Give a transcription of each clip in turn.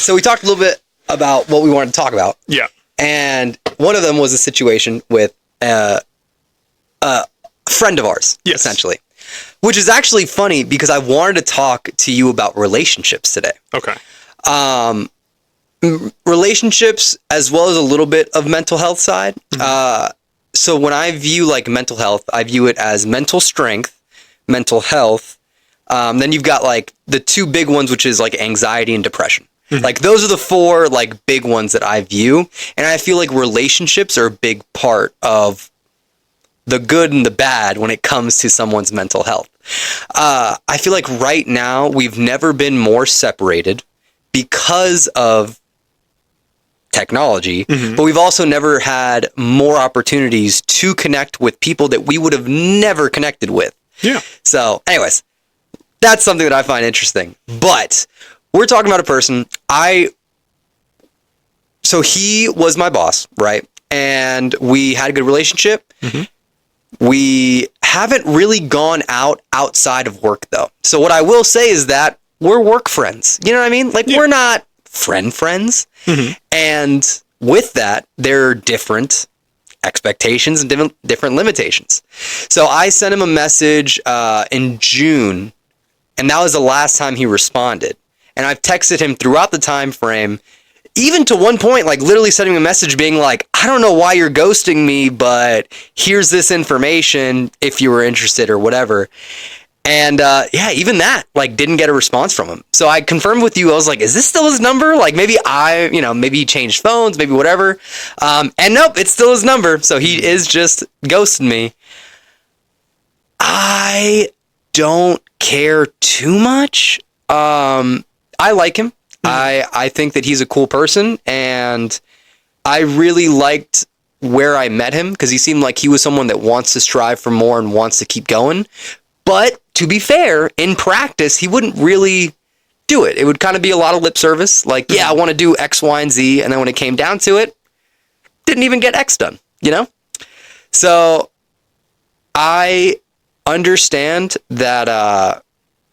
So we talked a little bit about what we wanted to talk about. Yeah. And one of them was a situation with a friend of ours, essentially. Which is actually funny because I wanted to talk to you about relationships today. Okay. Relationships as well as a little bit of mental health side. So when I view like mental health, I view it as mental strength, mental health. Then you've got like the two big ones, which is like anxiety and depression. Like those are the four like big ones that I view. And I feel like relationships are a big part of the good and the bad when it comes to someone's mental health. I feel like right now we've never been more separated because of technology, but we've also never had more opportunities to connect with people that we would have never connected with. Yeah. So anyways, that's something that I find interesting. But we're talking about a person. So he was my boss, right? And we had a good relationship. We haven't really gone outside of work, though. So what I will say is that we're work friends. You know what I mean? Like, we're not friends. And with that, there are different expectations and different limitations. So I sent him a message in June, and that was the last time he responded. And I've texted him throughout the time frame, even to one point, like literally sending a message being like, I don't know why you're ghosting me, but here's this information if you were interested or whatever. And even that, like, didn't get a response from him. So I confirmed with you. I was like, is this still his number? Like, maybe maybe he changed phones, maybe whatever. And nope, it's still his number. So he is just ghosting me. I don't care too much. I like him. I think that he's a cool person, and I really liked where I met him because he seemed like he was someone that wants to strive for more and wants to keep going. But to be fair, in practice, he wouldn't really do it. It would kind of be a lot of lip service. Like, yeah, I want to do X, Y, and Z. And then when it came down to it, didn't even get X done, you know? So I understand that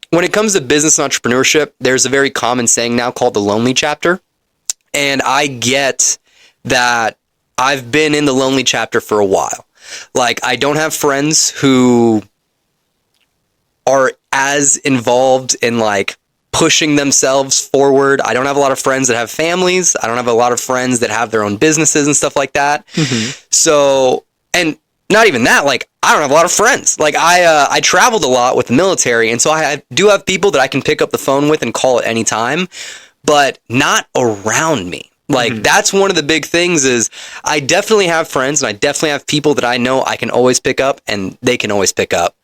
when it comes to business and entrepreneurship, there's a very common saying now called the lonely chapter. And I get that I've been in the lonely chapter for a while. Like, I don't have friends who are as involved in like pushing themselves forward. I don't have a lot of friends that have families. I don't have a lot of friends that have their own businesses and stuff like that. So, and not even that, like, I don't have a lot of friends. Like, I traveled a lot with the military, and so I do have people that I can pick up the phone with and call at any time, but not around me. Like, that's one of the big things is I definitely have friends, and I definitely have people that I know I can always pick up, and they can always pick up.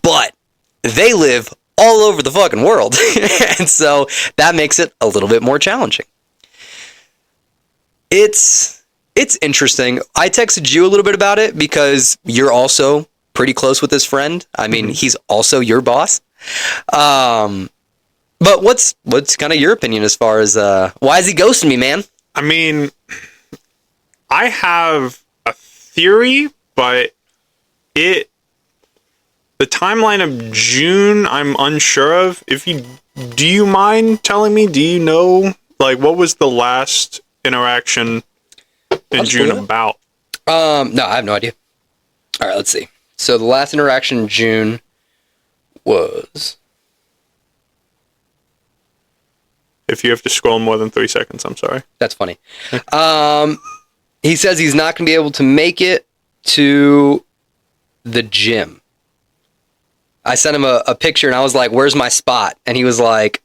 But they live all over the fucking world, and so that makes it a little bit more challenging. It's interesting. I texted you a little bit about it because you're also pretty close with this friend. I mean, he's also your boss. But what's kind of your opinion as far as why is he ghosting me, man? I mean, I have a theory, but the timeline of June, I'm unsure of. Do you mind telling me? Do you know, like, what was the last interaction in June about? No, I have no idea. All right, let's see. So the last interaction in June was... If you have to scroll more than 3 seconds, I'm sorry. That's funny. He says he's not going to be able to make it to the gym. I sent him a picture and I was like, where's my spot? And he was like,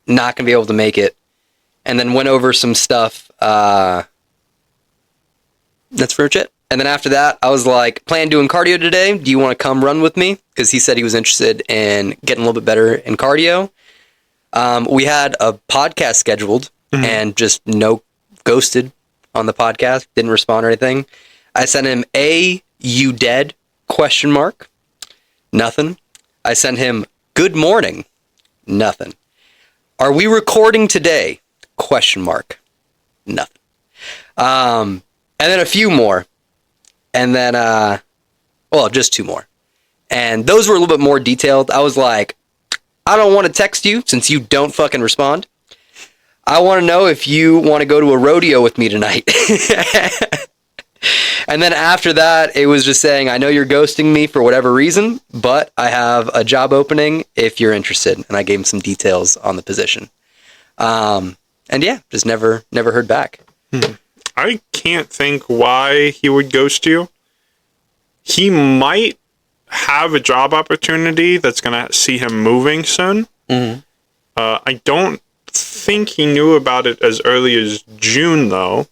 not going to be able to make it. And then went over some stuff. That's pretty much it. And then after that, I was like, plan doing cardio today. Do you want to come run with me? Because he said he was interested in getting a little bit better in cardio. We had a podcast scheduled and just ghosted on the podcast. Didn't respond or anything. I sent him you dead? ? Nothing. I sent him good morning. Nothing. Are we recording today? ? Nothing. And then a few more. And then, just 2 more. And those were a little bit more detailed. I was like, I don't want to text you since you don't fucking respond. I want to know if you want to go to a rodeo with me tonight. And then after that, it was just saying, I know you're ghosting me for whatever reason, but I have a job opening if you're interested. And I gave him some details on the position. And yeah, just never heard back. I can't think why he would ghost you. He might have a job opportunity that's going to see him moving soon. Mm-hmm. I don't think he knew about it as early as June, though.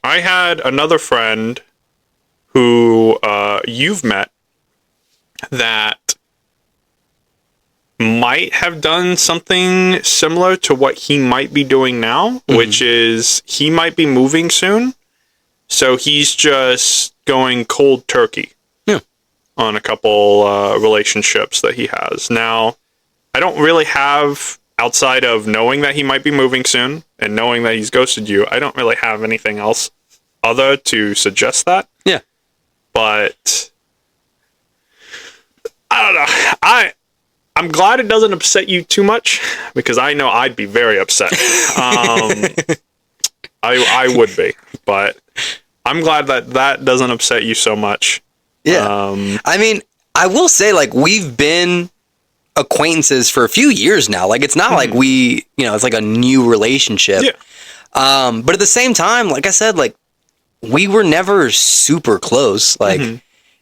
I had another friend who you've met that might have done something similar to what he might be doing now, which is he might be moving soon. So he's just going cold turkey on a couple relationships that he has. Now, I don't really have, outside of knowing that he might be moving soon and knowing that he's ghosted you, I don't really have anything else other to suggest that. Yeah. But I don't know. I'm glad it doesn't upset you too much, because I know I'd be very upset. I would be, but I'm glad that doesn't upset you so much. Yeah. I mean, I will say, like, we've been acquaintances for a few years now. Like, it's not like it's like a new relationship. Yeah. But at the same time, like I said, like, we were never super close. Like,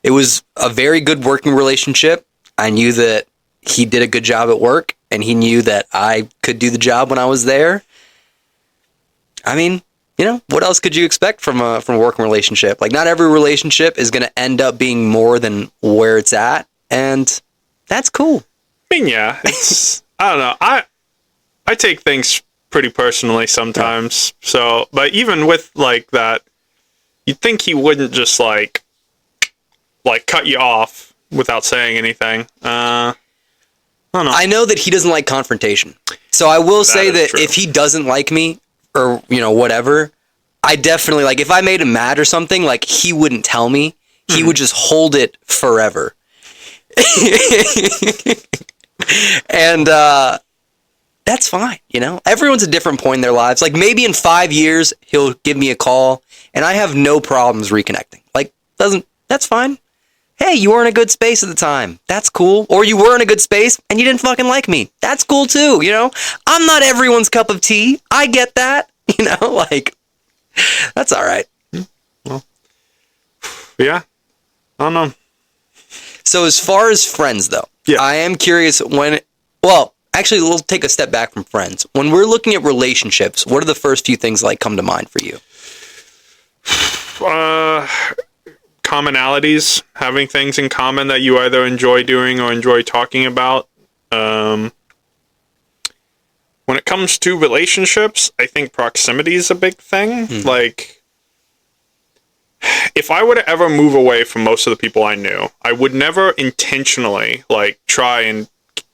it was a very good working relationship. I knew that he did a good job at work, and he knew that I could do the job when I was there. I mean, what else could you expect from a working relationship? Like, not every relationship is going to end up being more than where it's at, and that's cool. I mean, yeah, it's I don't know. I take things pretty personally sometimes. Yeah. So, but even with like that, you'd think he wouldn't just like cut you off without saying anything. I don't know. I know that he doesn't like confrontation. So I will say that if he doesn't like me or, whatever, I definitely, like, if I made him mad or something, like, he wouldn't tell me. He would just hold it forever. And that's fine, Everyone's at a different point in their lives. Like, maybe in 5 years, he'll give me a call, and I have no problems reconnecting. Like, that's fine. Hey, you were in a good space at the time. That's cool. Or you were in a good space and you didn't fucking like me. That's cool too, I'm not everyone's cup of tea. I get that, like, that's all right. Well, yeah, I don't know. So as far as friends, though, I am curious actually, we'll take a step back from friends. When we're looking at relationships, what are the first few things like come to mind for you? Commonalities, having things in common that you either enjoy doing or enjoy talking about. When it comes to relationships, I think proximity is a big thing. Like, if I were to ever move away from most of the people I knew, I would never intentionally, like, try and,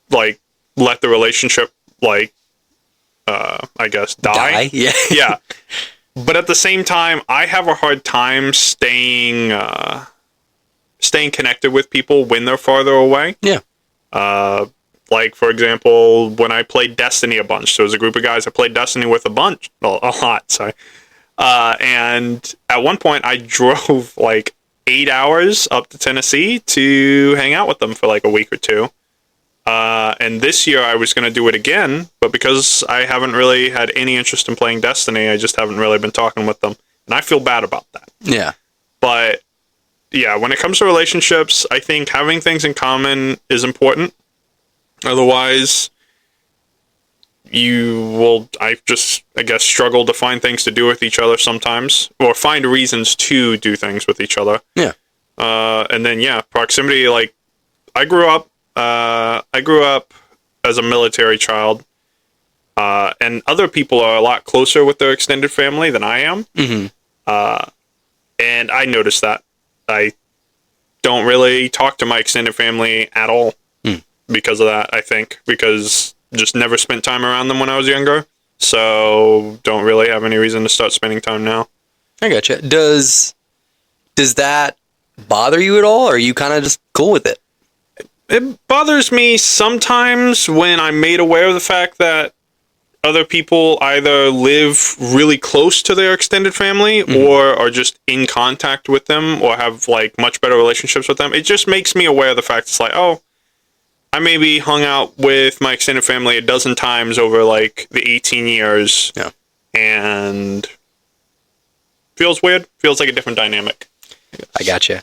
like, let the relationship, like, I guess, die. Yeah. Yeah. But at the same time, I have a hard time staying connected with people when they're farther away. Yeah. Like, for example, when I played Destiny a bunch, there was a group of guys I played Destiny with a lot, sorry. And at one point, I drove, like, 8 hours up to Tennessee to hang out with them for, like, a week or two. And this year I was going to do it again, but because I haven't really had any interest in playing Destiny, I just haven't really been talking with them. And I feel bad about that. Yeah. But, yeah, when it comes to relationships, I think having things in common is important. Otherwise, you will, I guess, struggle to find things to do with each other sometimes, or find reasons to do things with each other. Yeah. And then, yeah, proximity, like, I grew up as a military child, and other people are a lot closer with their extended family than I am. And I noticed that. I don't really talk to my extended family at all because of that, I think, because just never spent time around them when I was younger. So don't really have any reason to start spending time now. I gotcha. Does that bother you at all, or are you kind of just cool with it? It bothers me sometimes when I'm made aware of the fact that other people either live really close to their extended family or are just in contact with them or have like much better relationships with them. It just makes me aware of the fact it's like, oh, I maybe hung out with my extended family a dozen times over like the 18 years. Yeah. And feels weird. Feels like a different dynamic. I gotcha.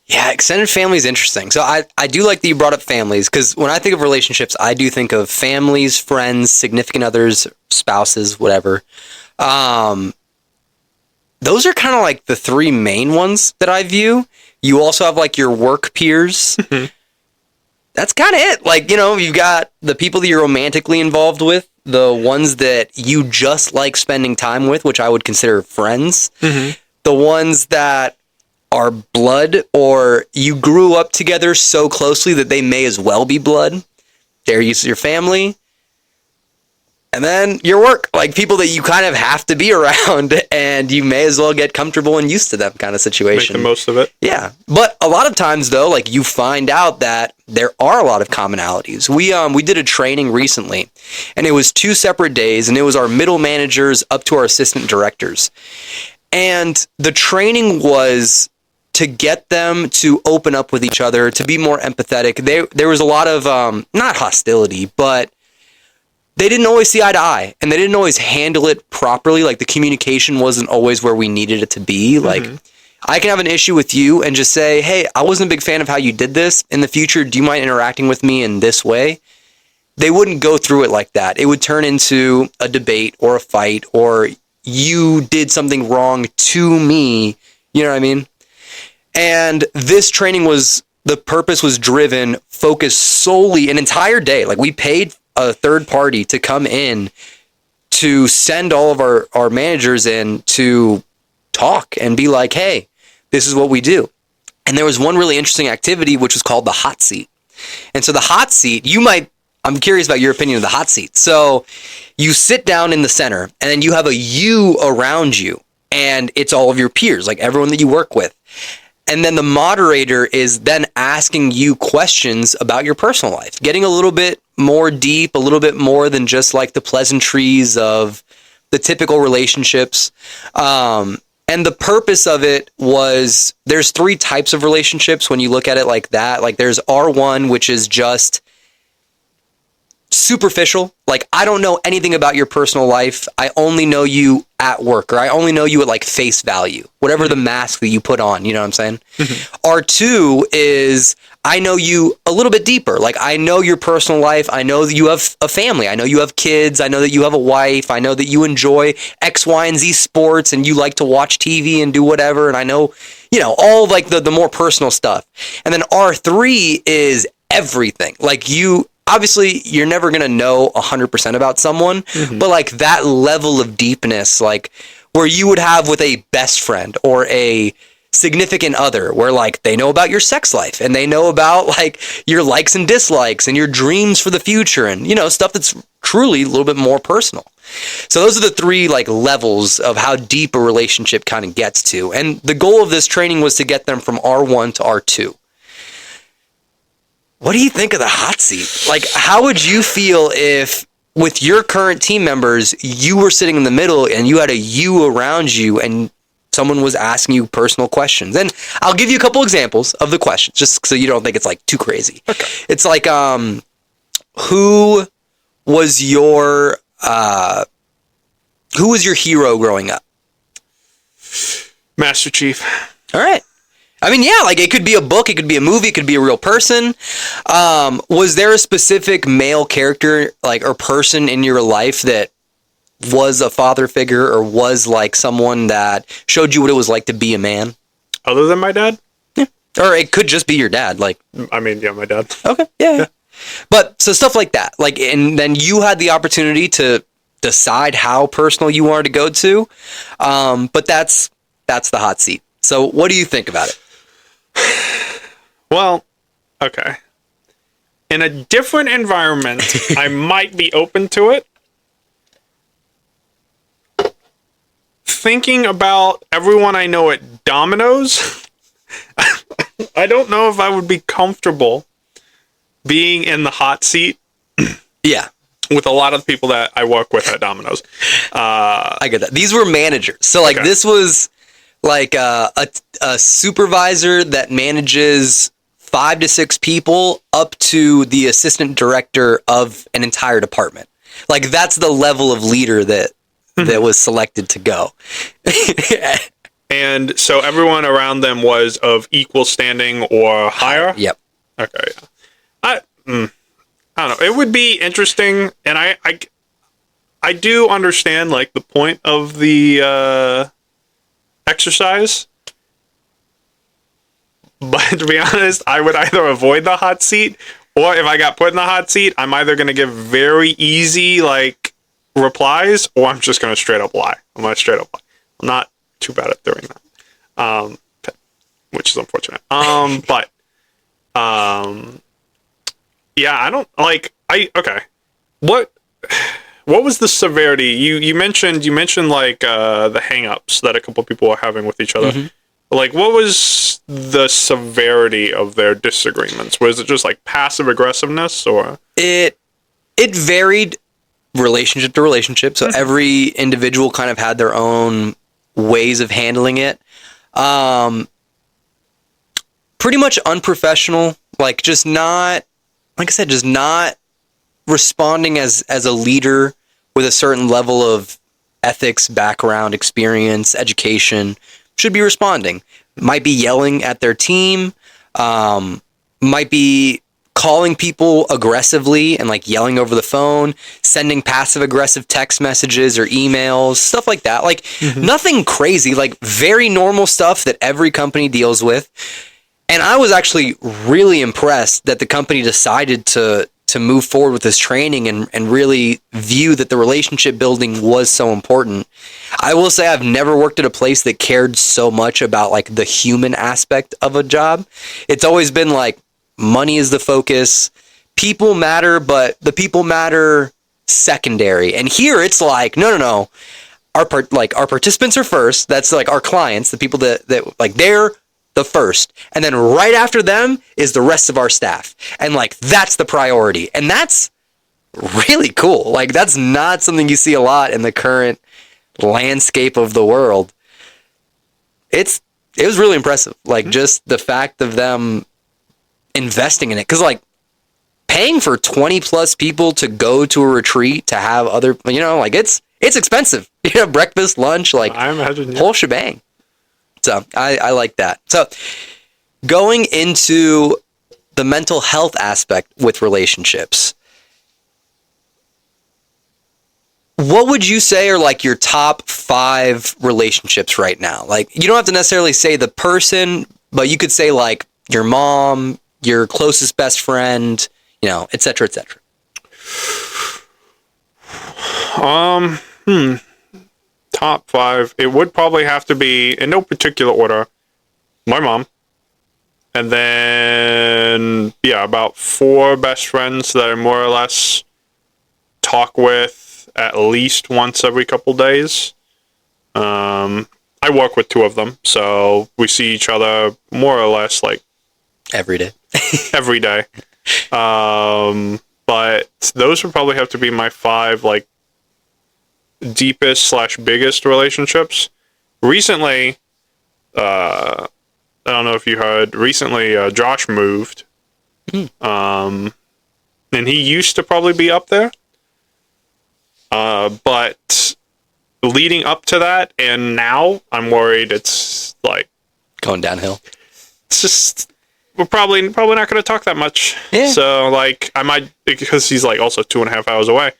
Yeah, extended family is interesting. So I do like that you brought up families, because when I think of relationships, I do think of families, friends, significant others, spouses, whatever. Those are kind of like the three main ones that I view. You also have like your work peers. That's kind of it. Like, you've got the people that you're romantically involved with, the ones that you just like spending time with, which I would consider friends. The ones that are blood, or you grew up together so closely that they may as well be blood. They're used to your family. And then your work, like people that you kind of have to be around, and you may as well get comfortable and used to them kind of situation. Make the most of it. Yeah. But a lot of times though, like you find out that there are a lot of commonalities. We did a training recently, and it was 2 separate days, and it was our middle managers up to our assistant directors. And the training was to get them to open up with each other, to be more empathetic. There was a lot of, not hostility, but they didn't always see eye to eye, and they didn't always handle it properly. Like the communication wasn't always where we needed it to be. Like I can have an issue with you and just say, hey, I wasn't a big fan of how you did this. In the future, do you mind interacting with me in this way? They wouldn't go through it like that. It would turn into a debate or a fight, or you did something wrong to me. You know what I mean? And this training the purpose was driven, focused solely an entire day. Like we paid a third party to come in to send all of our managers in to talk and be like, hey, this is what we do. And there was one really interesting activity, which was called the hot seat. And so the hot seat, I'm curious about your opinion of the hot seat. So you sit down in the center, and then you have a you around you, and it's all of your peers, like everyone that you work with. And then the moderator is then asking you questions about your personal life, getting a little bit more deep, a little bit more than just like the pleasantries of the typical relationships. And the purpose of it was, there's 3 types of relationships when you look at it like that. Like there's R1, which is just superficial. Like, I don't know anything about your personal life. I only know you at work, or I only know you at like face value, whatever the mask that you put on, you know what I'm saying? R2 is, I know you a little bit deeper. Like, I know your personal life. I know that you have a family. I know you have kids. I know that you have a wife. I know that you enjoy X, Y, and Z sports, and you like to watch TV and do whatever. And I know, all like the more personal stuff. And then R3 is everything. Like, obviously, you're never going to know 100% about someone, but like that level of deepness, like where you would have with a best friend or a significant other, where like they know about your sex life, and they know about like your likes and dislikes and your dreams for the future, and stuff that's truly a little bit more personal. So those are the 3 like levels of how deep a relationship kind of gets to. And the goal of this training was to get them from R1 to R2. What do you think of the hot seat? Like, how would you feel if, with your current team members, you were sitting in the middle and you had a you around you and someone was asking you personal questions? And I'll give you a couple examples of the questions, just so you don't think it's like too crazy. Okay. It's like, who was your hero growing up? Master Chief. All right. I mean, yeah, like it could be a book, it could be a movie, it could be a real person. Was there a specific male character, like, or person in your life that was a father figure, or was like someone that showed you what it was like to be a man? Other than my dad? Yeah. Or it could just be your dad. Like, I mean, yeah, my dad. Okay. Yeah. But so stuff like that. Like, and then you had the opportunity to decide how personal you wanted to go to. But that's the hot seat. So what do you think about it? Well, okay. In a different environment, I might be open to it. Thinking about everyone I know at Domino's, I don't know if I would be comfortable being in the hot seat. Yeah. With a lot of people that I work with at Domino's. I get that. These were managers. So like this was like a supervisor that manages 5 to 6 people up to the assistant director of an entire department. Like that's the level of leader that was selected to go. And so everyone around them was of equal standing or higher? Yep. Okay. I don't know. It would be interesting, and I do understand like the point of the exercise, but to be honest, I would either avoid the hot seat, or if I got put in the hot seat, I'm either going to give very easy like replies, or I'm just going to straight up lie. I'm going to straight up lie. I'm not too bad at doing that, which is unfortunate. But yeah, I don't like. Okay. What was the severity? You mentioned like the hang-ups that a couple people were having with each other. Mm-hmm. Like, what was the severity of their disagreements? Was it just like passive aggressiveness, or it varied relationship to relationship? So every individual kind of had their own ways of handling it. Pretty much unprofessional, like just not, like I said, just not responding as a leader with a certain level of ethics, background, experience, education. Should be responding. Might be yelling at their team, might be calling people aggressively and like yelling over the phone, sending passive aggressive text messages or emails, stuff like that. Like nothing crazy, like very normal stuff that every company deals with. And I was actually really impressed that the company decided to move forward with this training and really view that the relationship building was so important. I will say I've never worked at a place that cared so much about like the human aspect of a job. It's always been like money is the focus, people matter, but the people matter secondary. And here it's like, no. Our participants are first. That's like our clients, the people that like they're the first, and then right after them is the rest of our staff, and like that's the priority, and that's really cool. Like that's not something you see a lot in the current landscape of the world. It was really impressive, like just the fact of them investing in it, because like paying for 20 plus people to go to a retreat to have other, like it's expensive. Breakfast, lunch, like I imagine, whole shebang. So I like that. So going into the mental health aspect with relationships, what would you say are like your top 5 relationships right now? Like you don't have to necessarily say the person, but you could say like your mom, your closest best friend, et cetera, et cetera. Top 5, it would probably have to be, in no particular order, my mom, and then about 4 best friends that I more or less talk with at least once every couple days. I work with 2 of them, so we see each other more or less like every day. Every day. But those would probably have to be my 5 like deepest / biggest relationships. Recently, I don't know if you heard, recently Josh moved. And he used to probably be up there. But leading up to that and now, I'm worried it's like going downhill. It's just, we're probably not going to talk that much. Yeah. So like I might, because he's like also 2.5 hours away,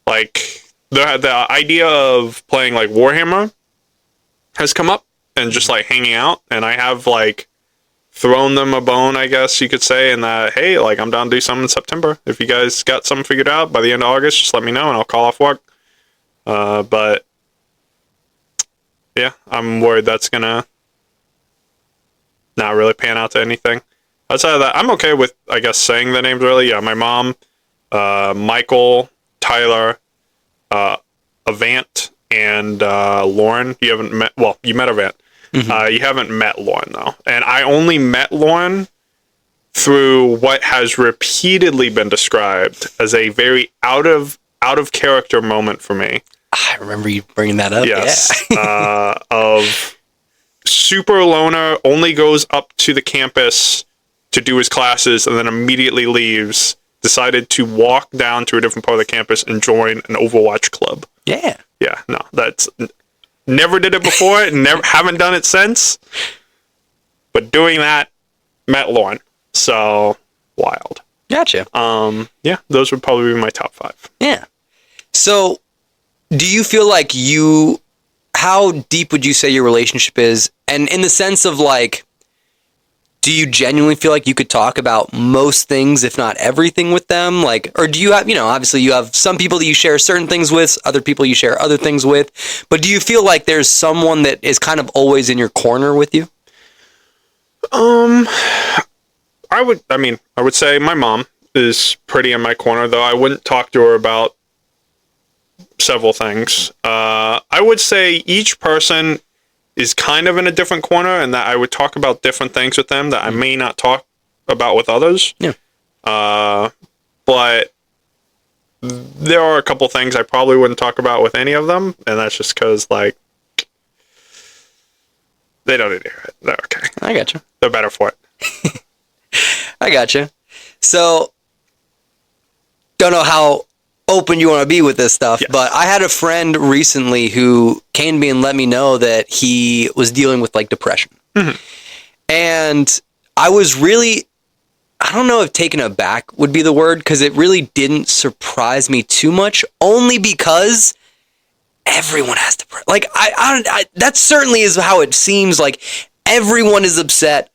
like the idea of playing like Warhammer has come up and just like hanging out, and I have like thrown them a bone, I guess you could say, and that, hey, like I'm down to do something in September. If you guys got something figured out by the end of August, just let me know and I'll call off work. But yeah, I'm worried that's gonna not really pan out to anything. Outside of that, I'm okay with, I guess, saying the names really. Yeah, my mom, Michael, Tyler, Avant, and Lauren. You haven't met, well, you met Avant. Mm-hmm. You haven't met Lauren, though. And I only met Lauren through what has repeatedly been described as a very out of character moment for me. I remember you bringing that up. Yes. Yeah. Of super loner, only goes up to the campus to do his classes and then immediately leaves. Decided to walk down to a different part of the campus and join an Overwatch club. Yeah. Yeah, no, that's never did it before, never haven't done it since. But doing that met Lauren. So wild. Gotcha. Yeah, those would probably be my top 5. Yeah. So do you feel like how deep would you say your relationship is? And in the sense of like, do you genuinely feel like you could talk about most things, if not everything, with them? Like, or do you have, obviously you have some people that you share certain things with, other people you share other things with, but do you feel like there's someone that is kind of always in your corner with you? I would say my mom is pretty in my corner, though I wouldn't talk to her about several things. I would say each person is kind of in a different corner, and that I would talk about different things with them that I may not talk about with others. Yeah. But there are a couple things I probably wouldn't talk about with any of them, and that's just because, like, they don't need to hear it. They're okay. I gotcha. They're better for it. I gotcha. So, don't know how open you want to be with this stuff, yes. But I had a friend recently who came to me and let me know that he was dealing with like depression. Mm-hmm. And I was really, I don't know if taken aback would be the word, because it really didn't surprise me too much, only because everyone has depression. Like, I that certainly is how it seems. Like, everyone is upset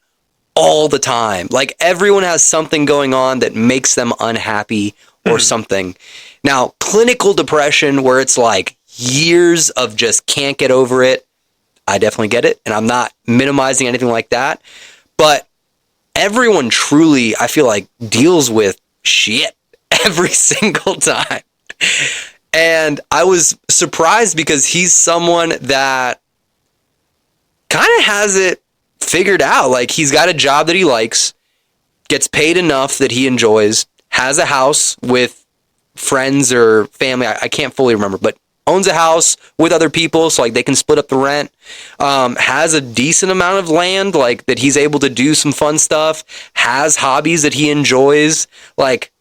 all the time. Like, everyone has something going on that makes them unhappy or something. Now, clinical depression, where it's like years of just can't get over it, I definitely get it. And I'm not minimizing anything like that. But everyone truly, I feel like, deals with shit every single time. And I was surprised because he's someone that kind of has it figured out. Like, he's got a job that he likes, gets paid enough that he enjoys, has a house with friends or family, I can't fully remember, but owns a house with other people, so like they can split up the rent, has a decent amount of land, like that he's able to do some fun stuff, has hobbies that he enjoys. Like,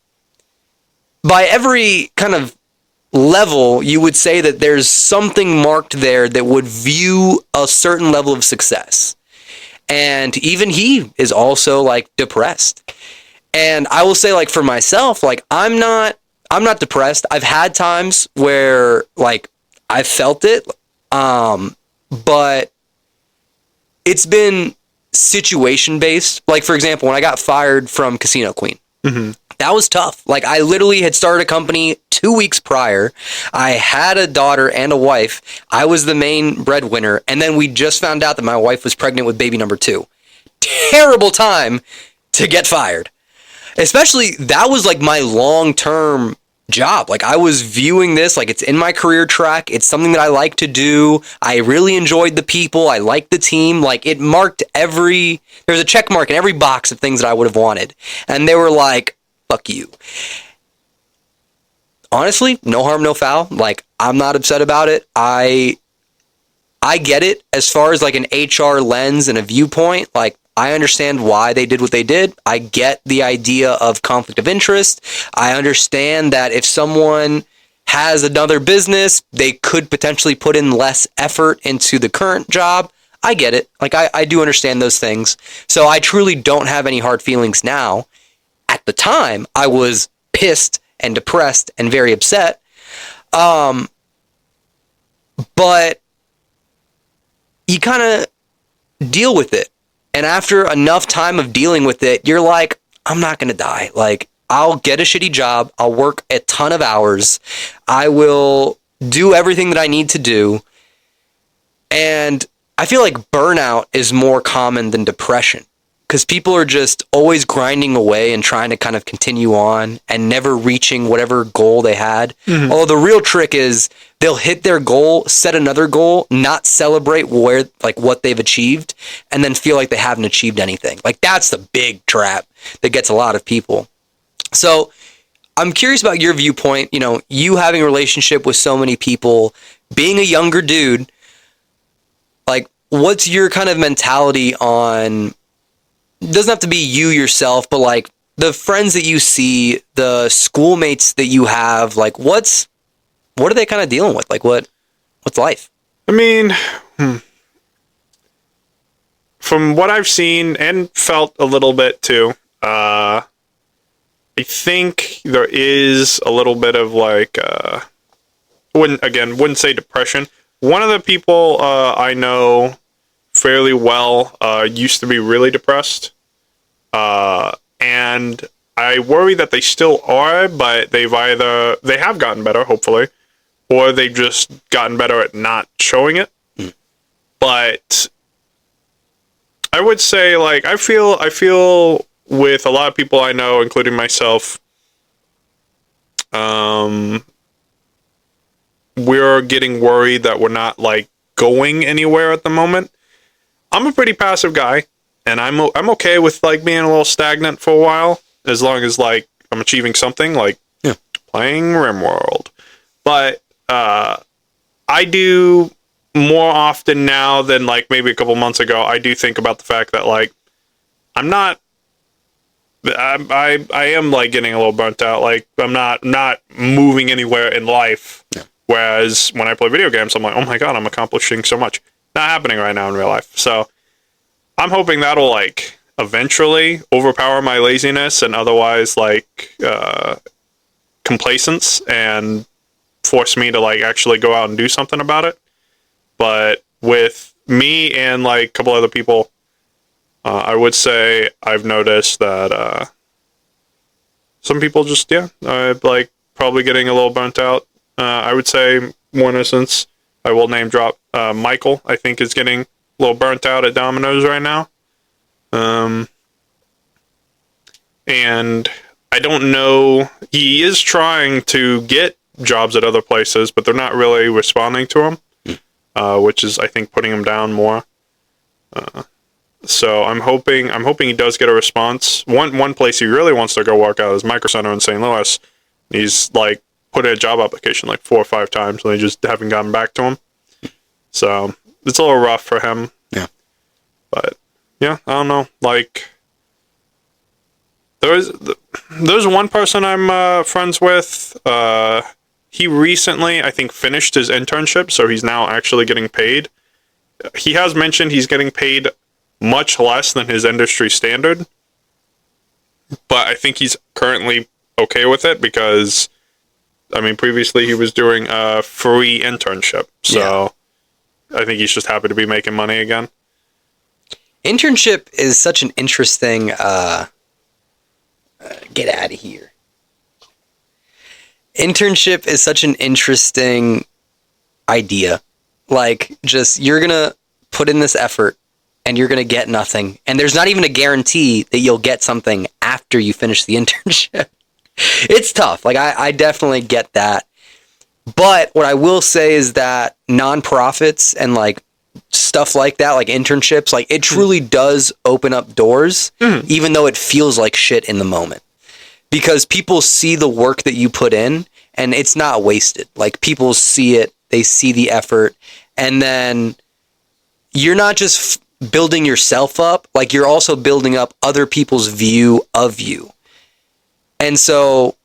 by every kind of level, you would say that there's something marked there that would view a certain level of success. And even he is also like depressed. And I will say, like, for myself, like, I'm not depressed. I've had times where, like, I felt it, but it's been situation based. Like, for example, when I got fired from Casino Queen, that was tough. Like, I literally had started a company 2 weeks prior. I had a daughter and a wife. I was the main breadwinner. And then we just found out that my wife was pregnant with baby number 2. Terrible time to get fired. Especially, that was like my long-term job. Like, I was viewing this like it's in my career track. It's something that I like to do. I really enjoyed the people. I liked the team. Like, it marked there's a check mark in every box of things that I would have wanted. And they were like, fuck you. Honestly, no harm, no foul. Like, I'm not upset about it. I get it as far as like an HR lens and a viewpoint. Like, I understand why they did what they did. I get the idea of conflict of interest. I understand that if someone has another business, they could potentially put in less effort into the current job. I get it. Like, I do understand those things. So I truly don't have any hard feelings now. At the time, I was pissed and depressed and very upset. But you kind of deal with it. And after enough time of dealing with it, you're like, I'm not going to die. Like, I'll get a shitty job. I'll work a ton of hours. I will do everything that I need to do. And I feel like burnout is more common than depression. because people are just always grinding away and trying to kind of continue on and never reaching whatever goal they had. Mm-hmm. Although the real trick is they'll hit their goal, set another goal, not celebrate what they've achieved, and then feel like they haven't achieved anything. Like, that's the big trap that gets a lot of people. So I'm curious about your viewpoint, you having a relationship with so many people, being a younger dude, like, what's your kind of mentality on, it doesn't have to be you yourself, but like the friends that you see, the schoolmates that you have, like what are they kind of dealing with? Like what's life? I mean, from what I've seen and felt a little bit too, I think there is a little bit of like, wouldn't say depression. One of the people I know fairly well used to be really depressed, and I worry that they still are, but they have gotten better, hopefully, or they've just gotten better at not showing it. But I would say, like, I feel with a lot of people I know, including myself, we're getting worried that we're not like going anywhere at the moment. I'm a pretty passive guy, and I'm okay with like being a little stagnant for a while, as long as like I'm achieving something, like playing RimWorld. But I do more often now than like maybe a couple months ago. I do think about the fact that like I am like getting a little burnt out. Like I'm not moving anywhere in life. Yeah. Whereas when I play video games, I'm like, oh my god, I'm accomplishing so much. Not happening right now in real life. So I'm hoping that'll like eventually overpower my laziness and otherwise like complacence and force me to like actually go out and do something about it. But with me and like a couple other people, I would say I've noticed that some people just like probably getting a little burnt out. I would say more instance, I will name drop Michael. I think is getting a little burnt out at Domino's right now, and I don't know. He is trying to get jobs at other places, but they're not really responding to him, which is I think putting him down more. So I'm hoping he does get a response. One place he really wants to go work out is Micro Center in St. Louis. He's like put in a job application like 4 or 5 times, and they just haven't gotten back to him. So it's a little rough for him. Yeah. But yeah, I don't know. Like there's one person I'm friends with. He recently, I think, finished his internship, so he's now actually getting paid. He has mentioned he's getting paid much less than his industry standard, but I think he's currently okay with it because, I mean, previously he was doing a free internship, so I think he's just happy to be making money again. Internship is such an interesting, get out of here. Internship is such an interesting idea. Like, just, you're going to put in this effort and you're going to get nothing. And there's not even a guarantee that you'll get something after you finish the internship. It's tough. Like, I definitely get that. But what I will say is that nonprofits and like stuff like that, like internships, like it truly does open up doors, even though it feels like shit in the moment. Because people see the work that you put in and it's not wasted. Like people see it, they see the effort, and then you're not just building yourself up, like you're also building up other people's view of you. And so,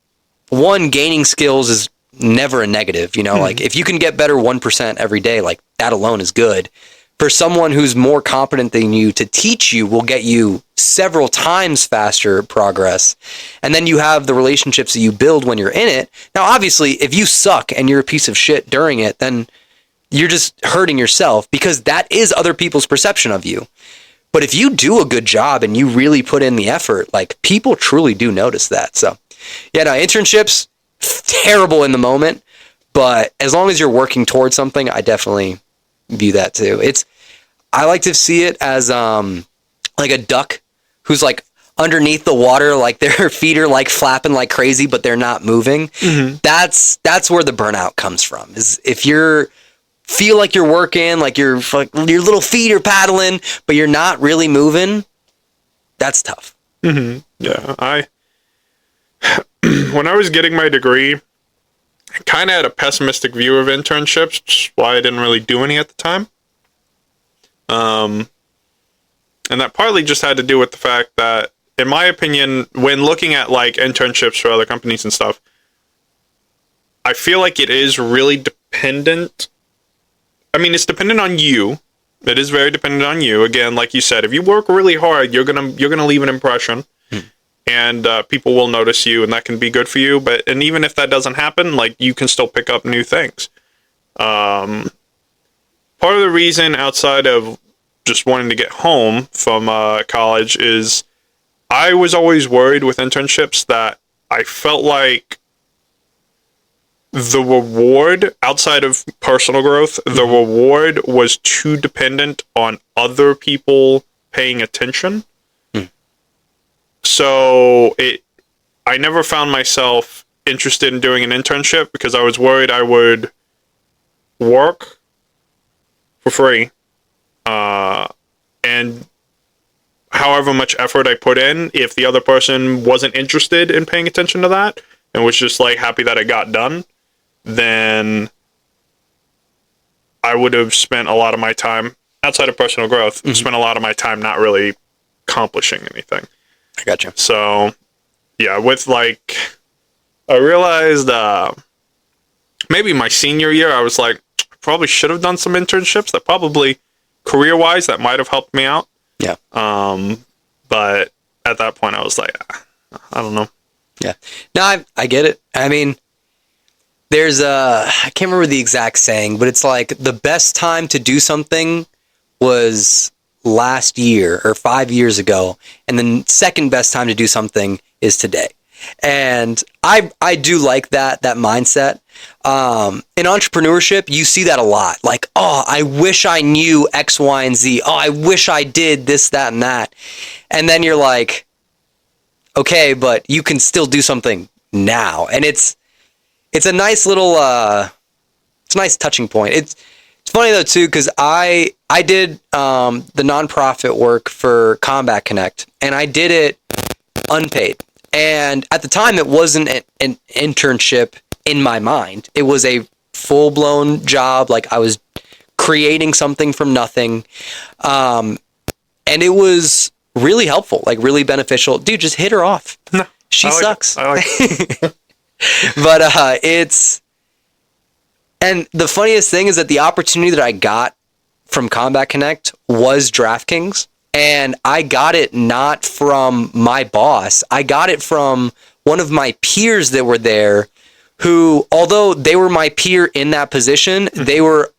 one, gaining skills is never a negative, like if you can get better 1% every day, like that alone is good. For someone who's more competent than you to teach you will get you several times faster progress. And then you have the relationships that you build when you're in it. Now, obviously, if you suck and you're a piece of shit during it, then you're just hurting yourself because that is other people's perception of you. But if you do a good job and you really put in the effort, like people truly do notice that. So yeah, no, internships, terrible in the moment, but as long as you're working towards something, I definitely view that too. I like to see it as like a duck who's like underneath the water, like their feet are like flapping like crazy, but they're not moving. That's where the burnout comes from. Is if you're feel like you're working, like your little feet are paddling, but you're not really moving. That's tough. Yeah, when I was getting my degree, I kind of had a pessimistic view of internships, which is why I didn't really do any at the time. And that partly just had to do with the fact that, in my opinion, when looking at like internships for other companies and stuff, I feel like it is really dependent. I mean, it's dependent on you. It is very dependent on you. Again, like you said, if you work really hard, you're gonna leave an impression, and people will notice you, and that can be good for you. And even if that doesn't happen, like you can still pick up new things. Part of the reason, outside of just wanting to get home from college, is I was always worried with internships that I felt like the reward, outside of personal growth, the reward was too dependent on other people paying attention. So I never found myself interested in doing an internship because I was worried I would work for free. And however much effort I put in, if the other person wasn't interested in paying attention to that and was just like happy that it got done, then I would have spent a lot of my time outside of personal growth, spent a lot of my time not really accomplishing anything. I gotcha. So, yeah, with like, I realized maybe my senior year, I was like, I probably should have done some internships that probably career-wise that might have helped me out. Yeah. But at that point, I was like, I don't know. Yeah. No, I get it. I mean, there's I can't remember the exact saying, but it's like the best time to do something was last year or 5 years ago, and the second best time to do something is today. And I do like that mindset. In entrepreneurship, you see that a lot. Like, oh, I wish I knew X, Y, and Z. Oh, I wish I did this, that, and that. And then you're like, okay, but you can still do something now. And it's a nice little, it's a nice touching point. It's funny though too, because I did the nonprofit work for Combat Connect, and I did it unpaid. And at the time, it wasn't an internship in my mind. It was a full-blown job. Like, I was creating something from nothing. And it was really helpful, like really beneficial. Dude, just hit her off. No, she sucks. I like it. But and the funniest thing is that the opportunity that I got from Combat Connect was DraftKings. And I got it not from my boss. I got it from one of my peers that were there who, although they were my peer in that position, they were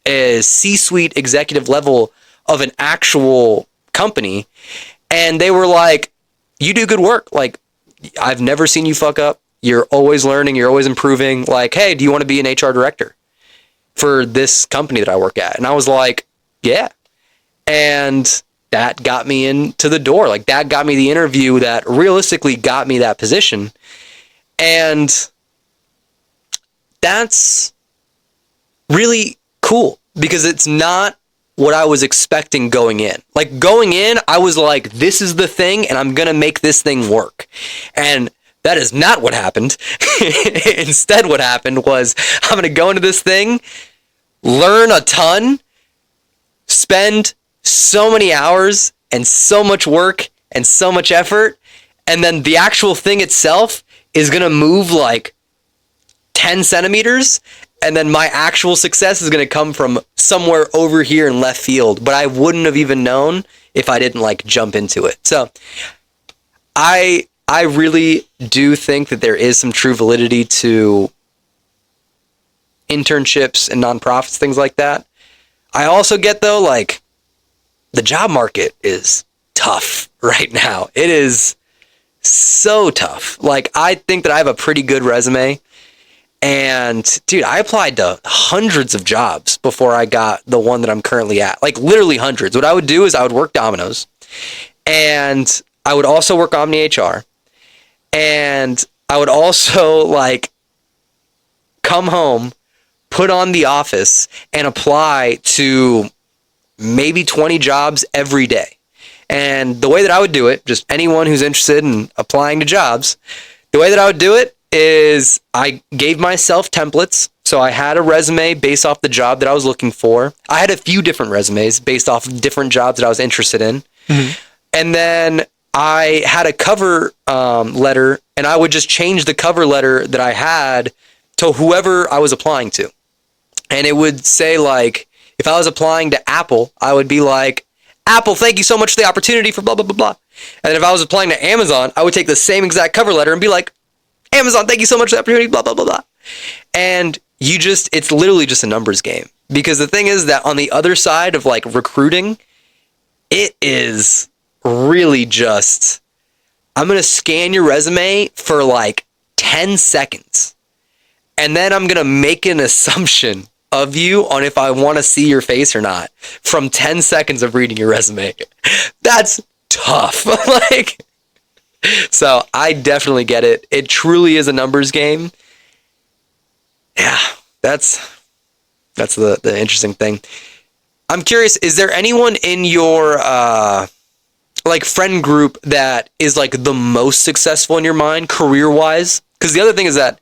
a C-suite executive level of an actual company. And they were like, you do good work. Like, I've never seen you fuck up. You're always learning. You're always improving. Like, hey, do you want to be an HR director for this company that I work at? And I was like, yeah. And that got me into the door. Like, that got me the interview that realistically got me that position. And that's really cool because it's not what I was expecting going in. Like, going in, I was like, this is the thing, and I'm going to make this thing work. And that is not what happened. Instead, what happened was I'm going to go into this thing, learn a ton, spend so many hours and so much work and so much effort, and then the actual thing itself is going to move like 10 centimeters, and then my actual success is going to come from somewhere over here in left field, but I wouldn't have even known if I didn't like jump into it. So I really do think that there is some true validity to internships and nonprofits, things like that. I also get though, like, the job market is tough right now. It is so tough. Like, I think that I have a pretty good resume. And, dude, I applied to hundreds of jobs before I got the one that I'm currently at. Like, literally hundreds. What I would do is I would work Domino's. And I would also work Omni HR, and I would also like come home, put on The Office, and apply to maybe 20 jobs every day. And the way that I would do it, just anyone who's interested in applying to jobs, the way that I would do it is I gave myself templates. So I had a resume based off the job that I was looking for. I had a few different resumes based off of different jobs that I was interested in. Mm-hmm. And then I had a cover letter, and I would just change the cover letter that I had to whoever I was applying to. And it would say, like, if I was applying to Apple, I would be like, Apple, thank you so much for the opportunity for blah, blah, blah, blah. And then if I was applying to Amazon, I would take the same exact cover letter and be like, Amazon, thank you so much for the opportunity, blah, blah, blah, blah. And it's literally just a numbers game. Because the thing is that on the other side of like recruiting, it is really just, I'm going to scan your resume for like 10 seconds. And then I'm going to make an assumption of you on if I want to see your face or not from 10 seconds of reading your resume. That's tough. Like, so I definitely get it. It truly is a numbers game. Yeah, that's the interesting thing. I'm curious, is there anyone in your like friend group that is like the most successful in your mind career-wise? Because the other thing is that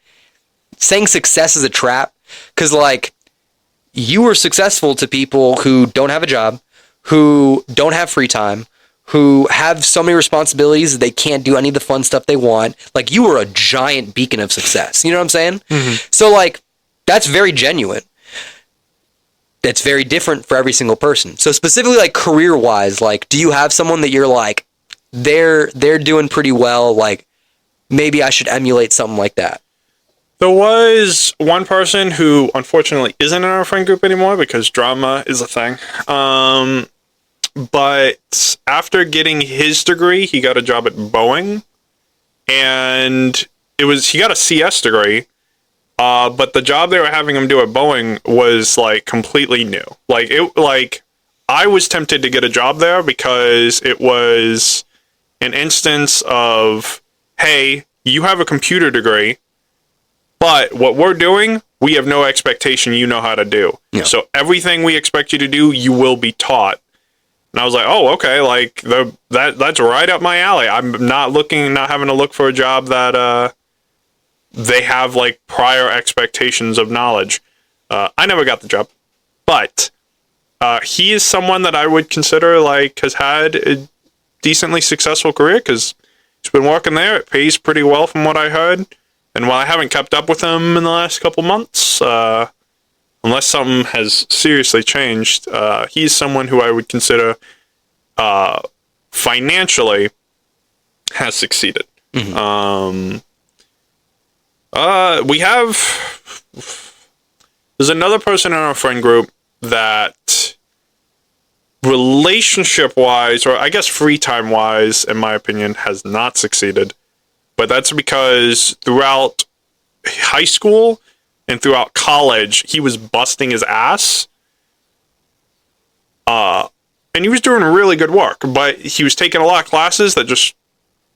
saying success is a trap, because like you are successful to people who don't have a job, who don't have free time, who have so many responsibilities that they can't do any of the fun stuff they want. Like, you are a giant beacon of success. You know what I'm saying? Mm-hmm. So like, that's very genuine. That's very different for every single person. So specifically like career-wise, like, do you have someone that you're like, they're doing pretty well, like maybe I should emulate something like that? There was one person who unfortunately isn't in our friend group anymore because drama is a thing. But after getting his degree, he got a job at Boeing, and he got a CS degree. But the job they were having him do at Boeing was like completely new. I was tempted to get a job there because it was an instance of, hey, you have a computer degree, but what we're doing, we have no expectation you know how to do. Yeah. So everything we expect you to do, you will be taught. And I was like, oh, okay, like that's right up my alley. I'm not having to look for a job that they have like prior expectations of knowledge. I never got the job, but he is someone that I would consider like has had a decently successful career because he's been working there. It pays pretty well from what I heard. And while I haven't kept up with him in the last couple months, unless something has seriously changed, he's someone who I would consider financially has succeeded. Mm-hmm. There's another person in our friend group that relationship-wise, or I guess free time-wise, in my opinion, has not succeeded. But that's because throughout high school and throughout college, he was busting his ass. And he was doing really good work, but he was taking a lot of classes that just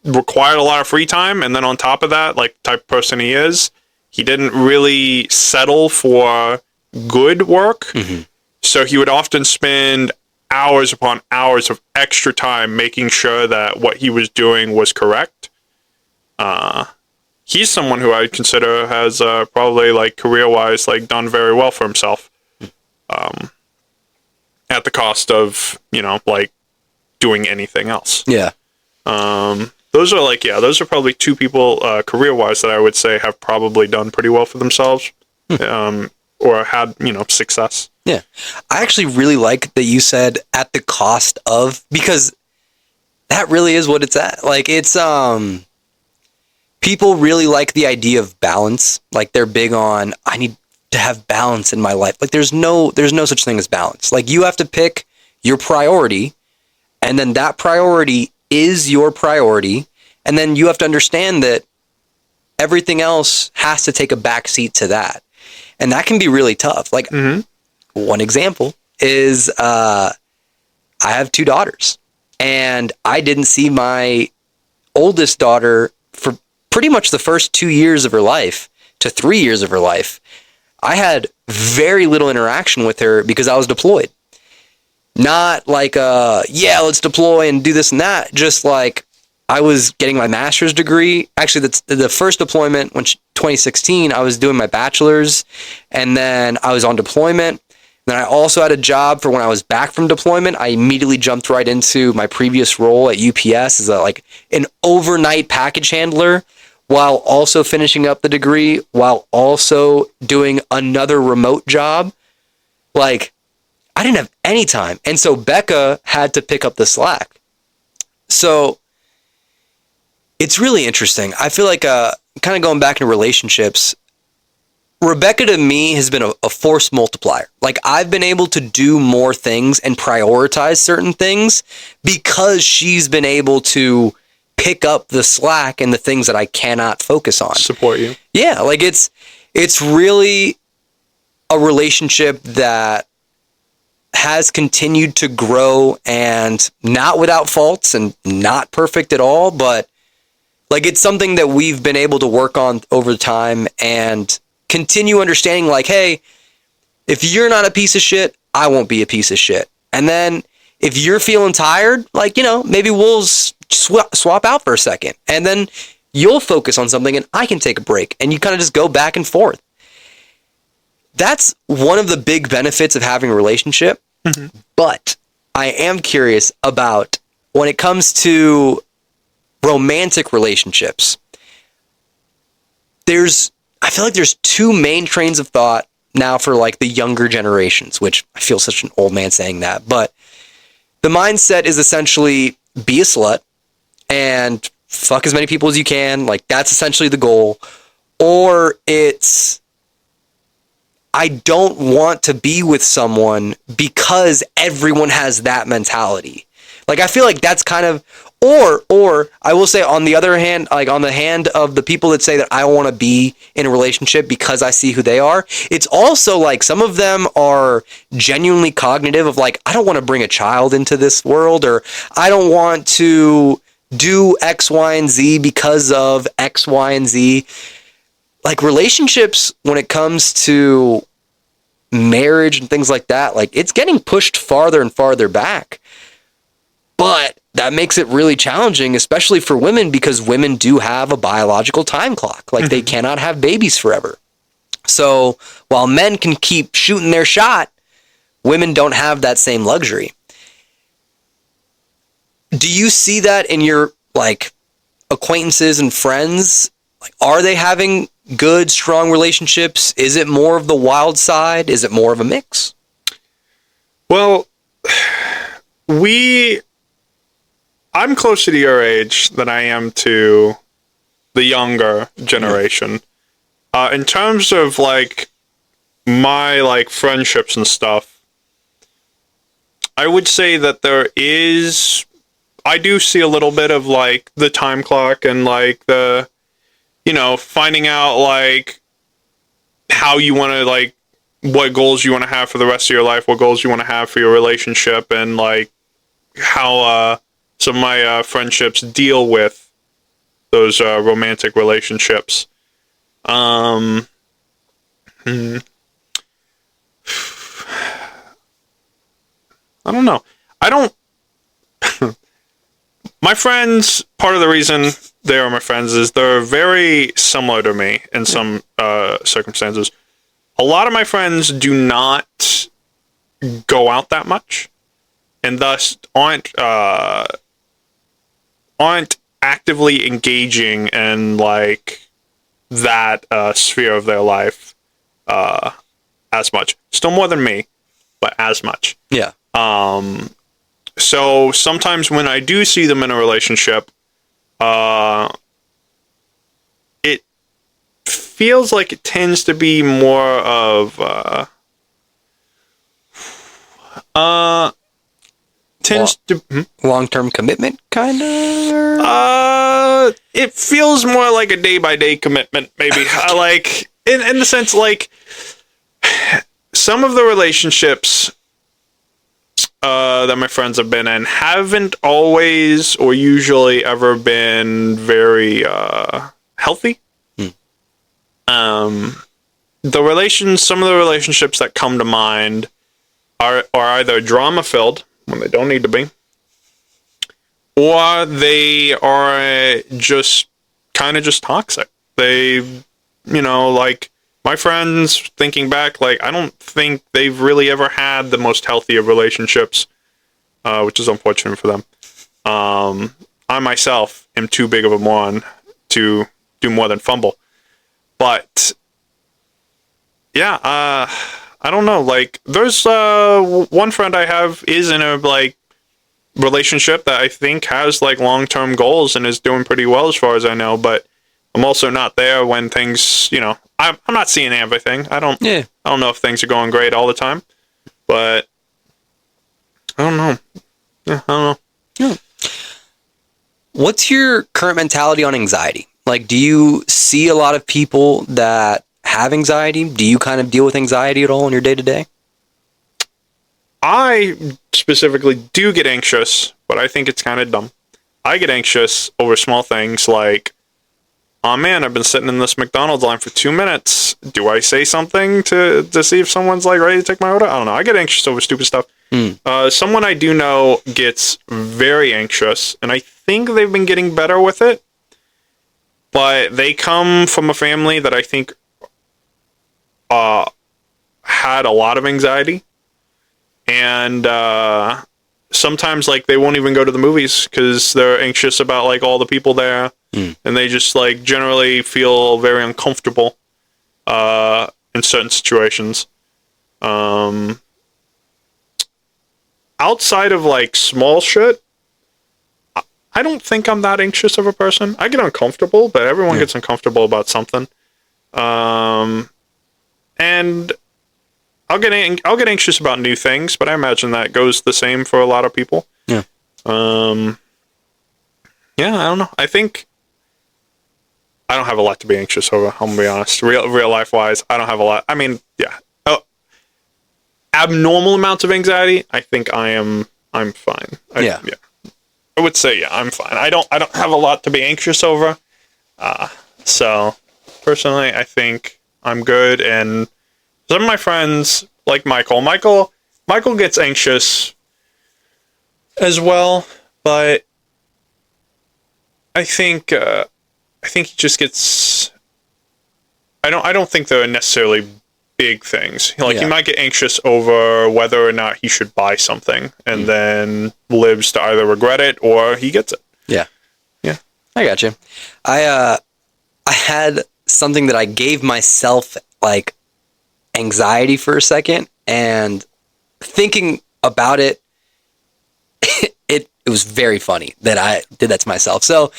required a lot of free time. And then on top of that, like the type of person he is, he didn't really settle for good work. Mm-hmm. So he would often spend hours upon hours of extra time making sure that what he was doing was correct. He's someone who I would consider has probably like career-wise like done very well for himself, at the cost of like doing anything else. Yeah. Those are probably two people career-wise that I would say have probably done pretty well for themselves, or had success. Yeah, I actually really like that you said at the cost of, because that really is what it's at. Like it's people really like the idea of balance. Like they're big on, I need to have balance in my life. Like there's no such thing as balance. Like you have to pick your priority, and then that priority is your priority. And then you have to understand that everything else has to take a backseat to that. And that can be really tough. Like one example is I have 2 daughters, and I didn't see my oldest daughter, for pretty much the first 2 years of her life to 3 years of her life, I had very little interaction with her because I was deployed. Not like, yeah, let's deploy and do this and that. Just like I was getting my master's degree. Actually, that's the first deployment, 2016, I was doing my bachelor's, and then I was on deployment. Then I also had a job for when I was back from deployment. I immediately jumped right into my previous role at UPS as an overnight package handler, while also finishing up the degree, while also doing another remote job. Like, I didn't have any time. And so Becca had to pick up the slack. So it's really interesting. I feel like kind of going back into relationships, Rebecca to me has been a force multiplier. Like, I've been able to do more things and prioritize certain things because she's been able to pick up the slack and the things that I cannot focus on. Support you. Yeah, like it's really a relationship that has continued to grow, and not without faults and not perfect at all, but like it's something that we've been able to work on over time and continue understanding, like, hey, if you're not a piece of shit, I won't be a piece of shit. And then if you're feeling tired, like, maybe we'll swap out for a second, and then you'll focus on something and I can take a break, and you kind of just go back and forth. That's one of the big benefits of having a relationship. Mm-hmm. But I am curious about when it comes to romantic relationships. I feel like there's two main trains of thought now for like the younger generations, which I feel such an old man saying that, but the mindset is essentially be a slut and fuck as many people as you can. Like, that's essentially the goal. Or it's, I don't want to be with someone because everyone has that mentality. Like, I feel like that's kind of, or I will say on the other hand, like on the hand of the people that say that I want to be in a relationship because I see who they are, it's also like some of them are genuinely cognitive of like, I don't want to bring a child into this world, or I don't want to do X, Y, and Z because of X, Y, and Z. Like, relationships, when it comes to marriage and things like that, like, it's getting pushed farther and farther back. But that makes it really challenging, especially for women, because women do have a biological time clock. Like, they cannot have babies forever. So while men can keep shooting their shot, women don't have that same luxury. Do you see that in your, like, acquaintances and friends? Like, are they having good, strong relationships? Is it more of the wild side? Is it more of a mix? Well, I'm closer to your age than I am to the younger generation. In terms of, like, my, like, friendships and stuff, I would say that I do see a little bit of, like, the time clock and, like, the, finding out, like, how you want to, like, what goals you want to have for the rest of your life, what goals you want to have for your relationship, and, like, how some of my friendships deal with those romantic relationships. I don't know. My friends, part of the reason they are my friends is they're very similar to me in some circumstances. A lot of my friends do not go out that much, and thus aren't actively engaging in, like, that sphere of their life as much. Still more than me, but as much. Yeah. So sometimes when I do see them in a relationship, it feels like it tends to be more of long-term commitment, kind of. It feels more like a day-by-day commitment, maybe. Like, in the sense, like, some of the relationships that my friends have been in haven't always or usually ever been very healthy. Some of the relationships that come to mind are either drama filled when they don't need to be, or they are just kind of just toxic. They, like my friends, thinking back, like I don't think they've really ever had the most healthy of relationships, which is unfortunate for them. I myself am too big of a moron to do more than fumble. But yeah, I don't know. Like, there's one friend I have is in a relationship that I think has long-term goals and is doing pretty well as far as I know. But I'm also not there when things, I'm not seeing everything. I don't know if things are going great all the time. But I don't know. Yeah, I don't know. Yeah. What's your current mentality on anxiety? Like, do you see a lot of people that have anxiety? Do you kind of deal with anxiety at all in your day-to-day? I specifically do get anxious, but I think it's kind of dumb. I get anxious over small things like, oh man, I've been sitting in this McDonald's line for 2 minutes. Do I say something to see if someone's ready to take my order? I don't know. I get anxious over stupid stuff. Someone I do know gets very anxious, and I think they've been getting better with it. But they come from a family that I think had a lot of anxiety. And sometimes they won't even go to the movies because they're anxious about all the people there. And they just generally feel very uncomfortable in certain situations. Outside of small shit, I don't think I'm that anxious of a person. I get uncomfortable, but everyone gets uncomfortable about something. And I'll get anxious about new things, but I imagine that goes the same for a lot of people. Yeah. I don't know. I think I don't have a lot to be anxious over. I'm gonna be honest. Real life wise, I don't have a lot. I mean, abnormal amounts of anxiety. I think I'm fine. I would say I'm fine. I don't have a lot to be anxious over. So personally, I think I'm good. And some of my friends, like Michael gets anxious as well, but I think he just gets. I don't think they're necessarily big things. He might get anxious over whether or not he should buy something, and then lives to either regret it or he gets it. Yeah. I got you. I had something that I gave myself anxiety for a second, and thinking about it, it was very funny that I did that to myself. So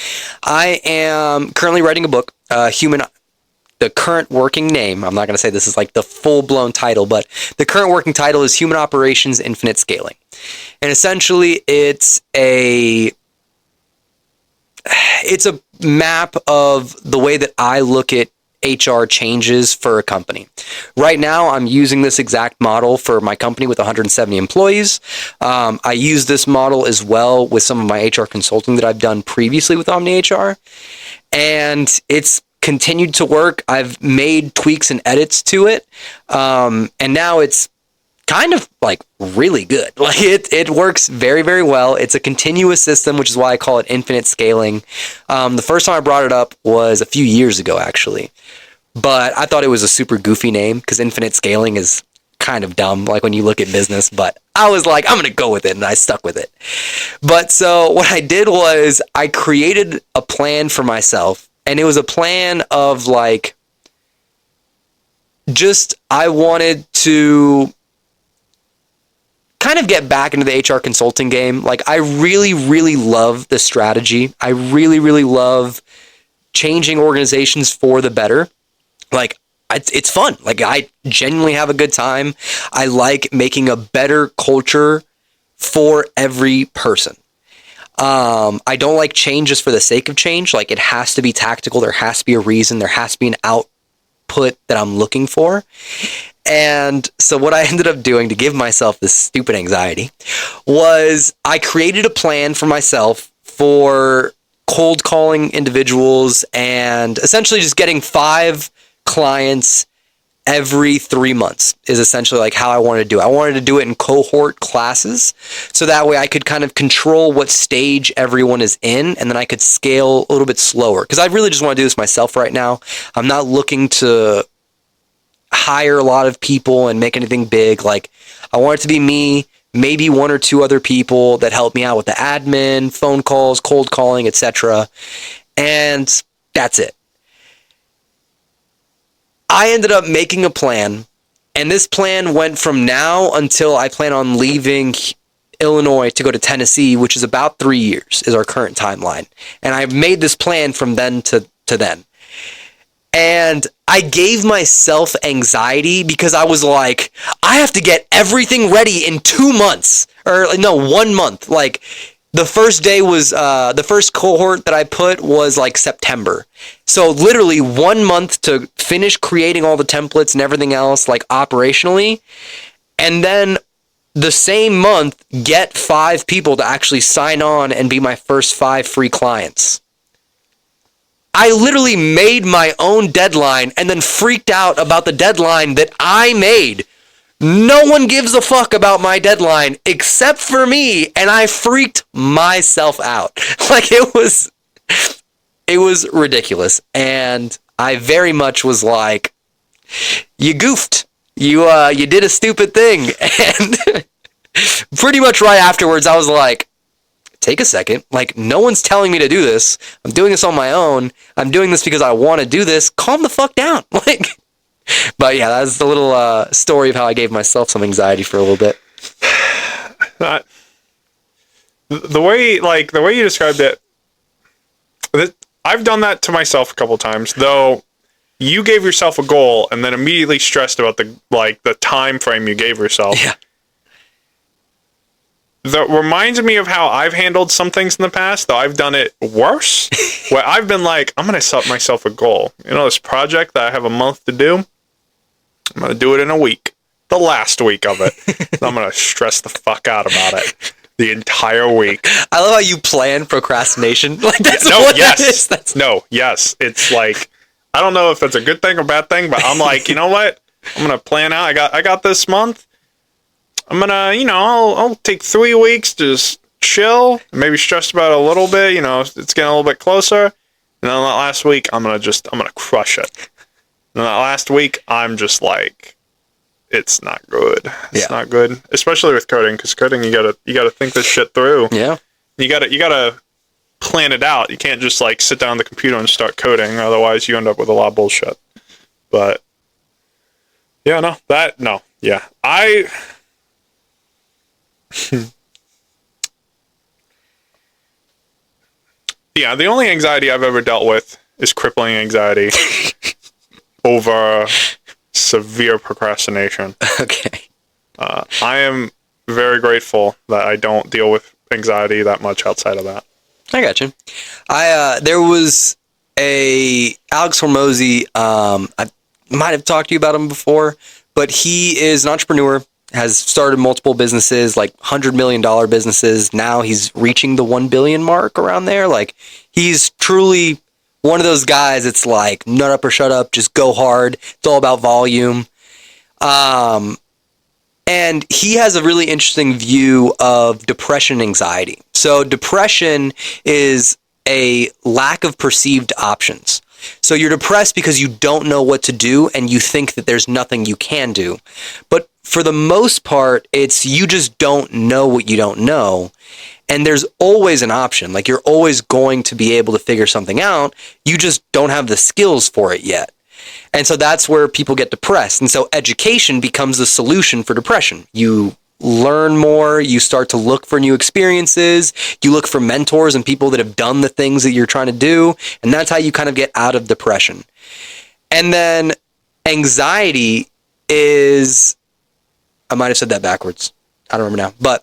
I am currently writing a book, the current working name, I'm not going to say this is the full-blown title, but the current working title is Human Operations Infinite Scaling. And essentially it's a map of the way that I look at HR changes for a company. Right now, I'm using this exact model for my company with 170 employees. I use this model as well with some of my HR consulting that I've done previously with OmniHR. And it's continued to work. I've made tweaks and edits to it. And now it's kind of really good. It works very, very well. It's a continuous system, which is why I call it infinite scaling. The first time I brought it up was a few years ago, actually. But I thought it was a super goofy name because infinite scaling is kind of dumb, when you look at business. But I was I'm going to go with it, and I stuck with it. But so what I did was I created a plan for myself. And it was a plan of I wanted to kind of get back into the HR consulting game. I really, really love the strategy. I really, really love changing organizations for the better. It's fun. I genuinely have a good time. I like making a better culture for every person. I don't like change just for the sake of change. It has to be tactical. There has to be a reason. There has to be an output that I'm looking for. And so what I ended up doing to give myself this stupid anxiety was I created a plan for myself for cold calling individuals and essentially just getting 5 clients every 3 months is essentially like how I wanted to do it. I wanted to do it in cohort classes so that way I could kind of control what stage everyone is in, and then I could scale a little bit slower because I really just want to do this myself right now. I'm not looking to hire a lot of people and make anything big. Like, I want it to be me, maybe 1 or 2 other people that help me out with the admin, phone calls, cold calling, etc. And that's it. I ended up making a plan, and this plan went from now until I plan on leaving Illinois to go to Tennessee, which is about 3 years is our current timeline. And I made this plan from then to then. And I gave myself anxiety because I was like, I have to get everything ready in 2 months. Or no, 1 month. Like, the first day was, the first cohort that I put was like September. So literally 1 month to finish creating all the templates and everything else, like operationally. And then the same month, get 5 people to actually sign on and be my first 5 free clients. I literally made my own deadline and then freaked out about the deadline that I made. No one gives a fuck about my deadline except for me, and I freaked myself out. Like, it was ridiculous, and I very much was like, you goofed. You did a stupid thing. And pretty much right afterwards, I was like, take a second. Like, no one's telling me to do this. I'm doing this on my own. I'm doing this because I want to do this. Calm the fuck down. Like, but yeah, that's the little story of how I gave myself some anxiety for a little bit. The way you described it, I've done that to myself a couple times, though. You gave yourself a goal and then immediately stressed about the time frame you gave yourself. Yeah. That reminds me of how I've handled some things in the past, though I've done it worse. Where I've been like, I'm going to set myself a goal. You know, this project that I have a month to do, I'm going to do it in a week. The last week of it. I'm going to stress the fuck out about it the entire week. I love how you plan procrastination. Like, that's yes. It's like, I don't know if that's a good thing or bad thing, but I'm like, you know what? I'm going to plan out. I got this month. I'm going to, I'll take 3 weeks to just chill, maybe stress about it a little bit, it's getting a little bit closer. And then that last week, I'm going to crush it. And that last week, I'm just like, it's not good. It's not good, especially with coding, because coding, you gotta think this shit through. Yeah. You gotta plan it out. You can't just like sit down on the computer and start coding. Otherwise, you end up with a lot of bullshit. But yeah, yeah, the only anxiety I've ever dealt with is crippling anxiety over severe procrastination. Okay. I am very grateful that I don't deal with anxiety that much outside of that. I got you. There was Alex Hormozy, I might have talked to you about him before, but he is an entrepreneur, has started multiple businesses, like $100 million businesses. Now he's reaching the 1 billion mark around there. Like, he's truly one of those guys. It's like, nut up or shut up, just go hard. It's all about volume. And he has a really interesting view of depression and anxiety. So depression is a lack of perceived options. So you're depressed because you don't know what to do and you think that there's nothing you can do. But for the most part, it's you just don't know what you don't know. And there's always an option. Like, you're always going to be able to figure something out. You just don't have the skills for it yet. And so that's where people get depressed. And so education becomes the solution for depression. You learn more, you start to look for new experiences, you look for mentors and people that have done the things that you're trying to do, and that's how you kind of get out of depression. And then anxiety is, I might have said that backwards, I don't remember now,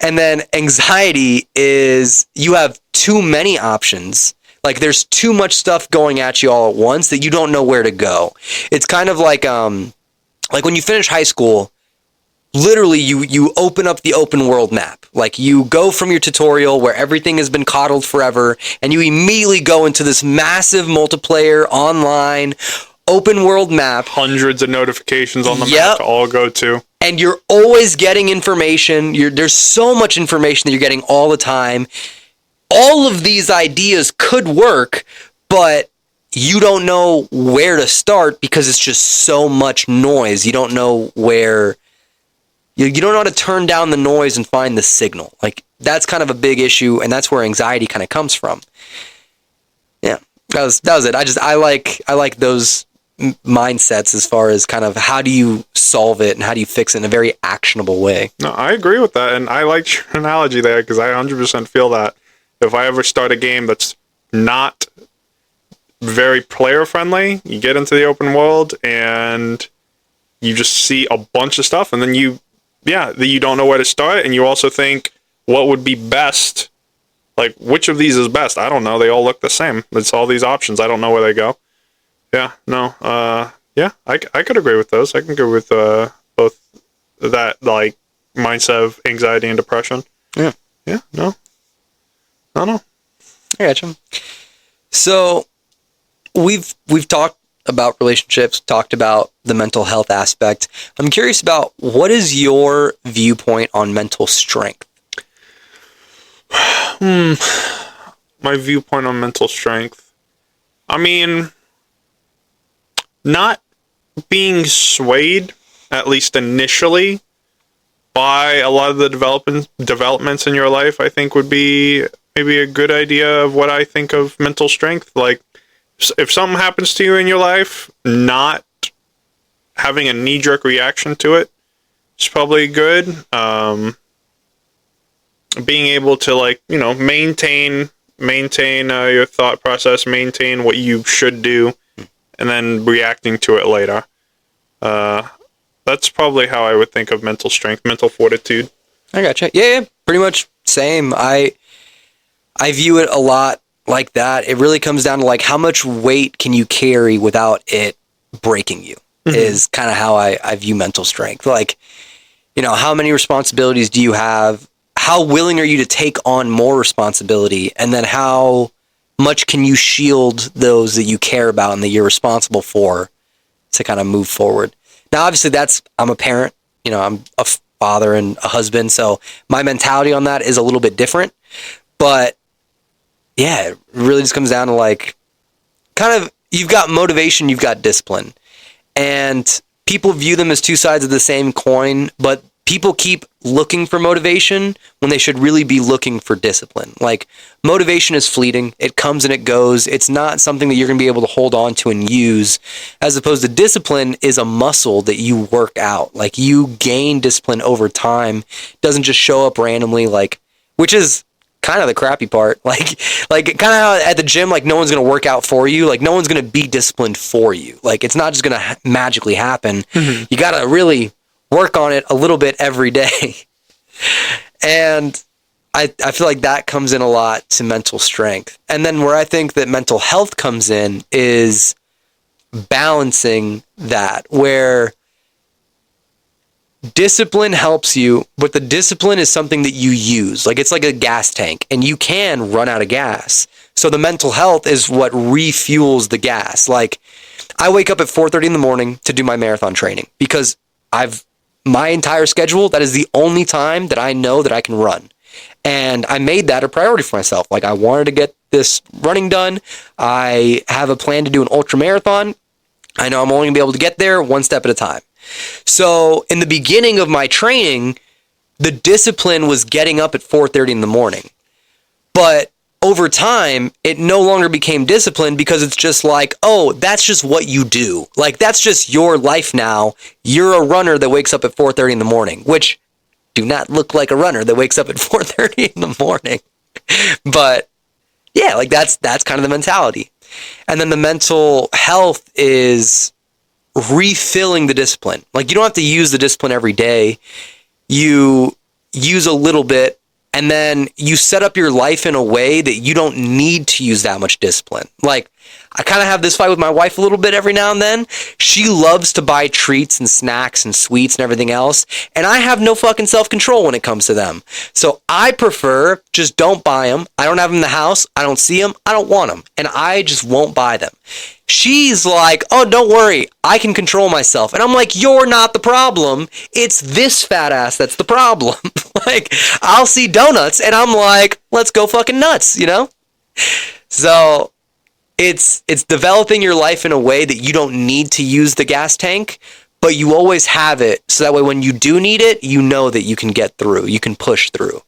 and then anxiety is you have too many options. Like there's too much stuff going at you all at once that you don't know where to go. It's kind of like when you finish high school, literally you open up the open world map. Like you go from your tutorial where everything has been coddled forever and you immediately go into this massive multiplayer online open world map. Hundreds of notifications on the map to all go to. And you're always getting information. There's so much information that you're getting all the time. All of these ideas could work, but you don't know where to start because it's just so much noise. You don't know where... You don't know how to turn down the noise and find the signal. Like, that's kind of a big issue, and that's where anxiety kind of comes from. Yeah, that was it. I like those mindsets as far as kind of how do you solve it and how do you fix it in a very actionable way. No, I agree with that, and I like your analogy there because I 100% feel that if I ever start a game that's not very player-friendly, you get into the open world, and you just see a bunch of stuff, and then you don't know where to start, and you also think, what would be best? Like, which of these is best? I don't know. They all look the same. It's all these options. I don't know where they go. Yeah, no. I could agree with those. I can go with both that, like, mindset of anxiety and depression. Yeah. Yeah, no. I gotcha. So, we've talked about relationships, talked about the mental health aspect. I'm curious about what is your viewpoint on mental strength? My viewpoint on mental strength. I mean, not being swayed, at least initially, by a lot of the developments in your life, I think would be maybe a good idea of what I think of mental strength. Like, if something happens to you in your life, not having a knee-jerk reaction to it is probably good. Being able to, like, you know, maintain your thought process, maintain what you should do, and then reacting to it later. That's probably how I would think of mental strength, mental fortitude. I gotcha. Yeah, pretty much same. I view it a lot like that. It really comes down to, like, how much weight can you carry without it breaking you, is kind of how I view mental strength. Like, you know, how many responsibilities do you have? How willing are you to take on more responsibility? And then how much can you shield those that you care about and that you're responsible for to kind of move forward? Now, obviously, I'm a parent. You know, I'm a father and a husband, so my mentality on that is a little bit different. But yeah, it really just comes down to, like, kind of, you've got motivation, you've got discipline. And people view them as two sides of the same coin, but people keep looking for motivation when they should really be looking for discipline. Like, motivation is fleeting. It comes and it goes. It's not something that you're going to be able to hold on to and use, as opposed to discipline is a muscle that you work out. Like, you gain discipline over time. It doesn't just show up randomly, like, which is kind of the crappy part. Like kind of how at the gym, like, no one's going to work out for you. Like, no one's going to be disciplined for you. Like, it's not just going to magically happen. You got to really work on it a little bit every day. And I feel like that comes in a lot to mental strength. And then where I think that mental health comes in is balancing that, where discipline helps you, but the discipline is something that you use. Like, it's like a gas tank, and you can run out of gas. So the mental health is what refuels the gas. Like, I wake up at 4:30 in the morning to do my marathon training because my entire schedule, that is the only time that I know that I can run. And I made that a priority for myself. Like, I wanted to get this running done. I have a plan to do an ultra marathon. I know I'm only gonna be able to get there one step at a time. So in the beginning of my training, the discipline was getting up at 4:30 in the morning. But over time, it no longer became discipline because it's just like, oh, that's just what you do. Like, that's just your life now. You're a runner that wakes up at 4:30 in the morning, which do not look like a runner that wakes up at 4:30 in the morning. But yeah, like, that's kind of the mentality. And then the mental health is refilling the discipline. Like, you don't have to use the discipline every day. You use a little bit, and then you set up your life in a way that you don't need to use that much discipline. Like, I kind of have this fight with my wife a little bit every now and then. She loves to buy treats and snacks and sweets and everything else, and I have no fucking self-control when it comes to them. So I prefer just don't buy them. I don't have them in the house. I don't see them. I don't want them, and I just won't buy them. She's like, oh, don't worry, I can control myself. And I'm like, you're not the problem. It's this fat ass that's the problem. Like, I'll see donuts, and I'm like, let's go fucking nuts, you know? So it's developing your life in a way that you don't need to use the gas tank, but you always have it. So that way when you do need it, you know that you can get through. You can push through.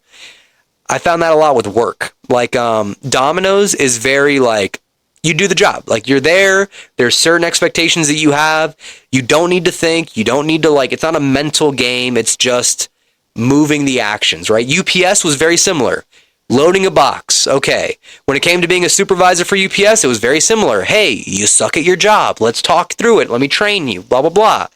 I found that a lot with work. Like, Domino's is very like, you do the job. Like, you're there. There's certain expectations that you have. You don't need to think. You don't need to, like, it's not a mental game. It's just moving the actions, right? UPS was very similar. Loading a box. Okay. When it came to being a supervisor for UPS, it was very similar. Hey, you suck at your job. Let's talk through it. Let me train you. Blah, blah, blah.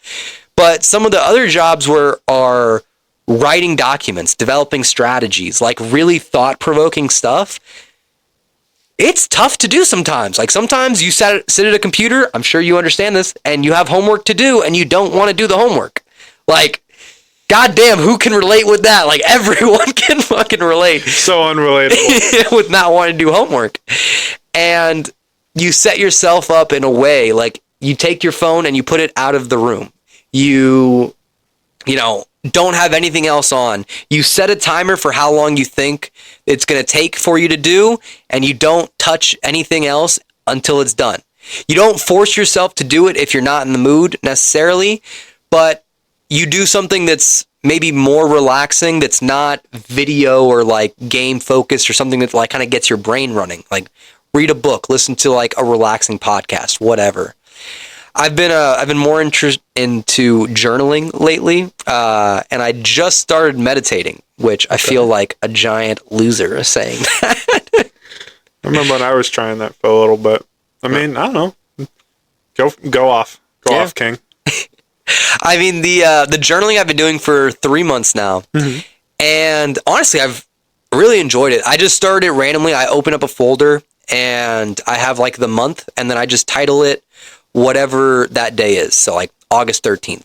But some of the other jobs are writing documents, developing strategies, like really thought-provoking stuff. It's tough to do sometimes. Like, sometimes you sit at a computer, I'm sure you understand this, and you have homework to do, and you don't want to do the homework. Like, goddamn, who can relate with that? Like, everyone can fucking relate. So unrelatable. With not wanting to do homework. And you set yourself up in a way, like, you take your phone and you put it out of the room. You know, don't have anything else on. You set a timer for how long you think it's going to take for you to do, and you don't touch anything else until it's done. You don't force yourself to do it if you're not in the mood necessarily, but you do something that's maybe more relaxing, that's not video or like game focused, or something that like kind of gets your brain running. Like, read a book, listen to like a relaxing podcast, whatever. I've been more interested into journaling lately, and I just started meditating, which I feel like a giant loser saying that. I remember when I was trying that for a little bit. I mean, I don't know. Go off, King. I mean, the journaling I've been doing for 3 months now, and honestly, I've really enjoyed it. I just started it randomly. I open up a folder, and I have like the month, and then I just title it whatever that day is. So like August 13th.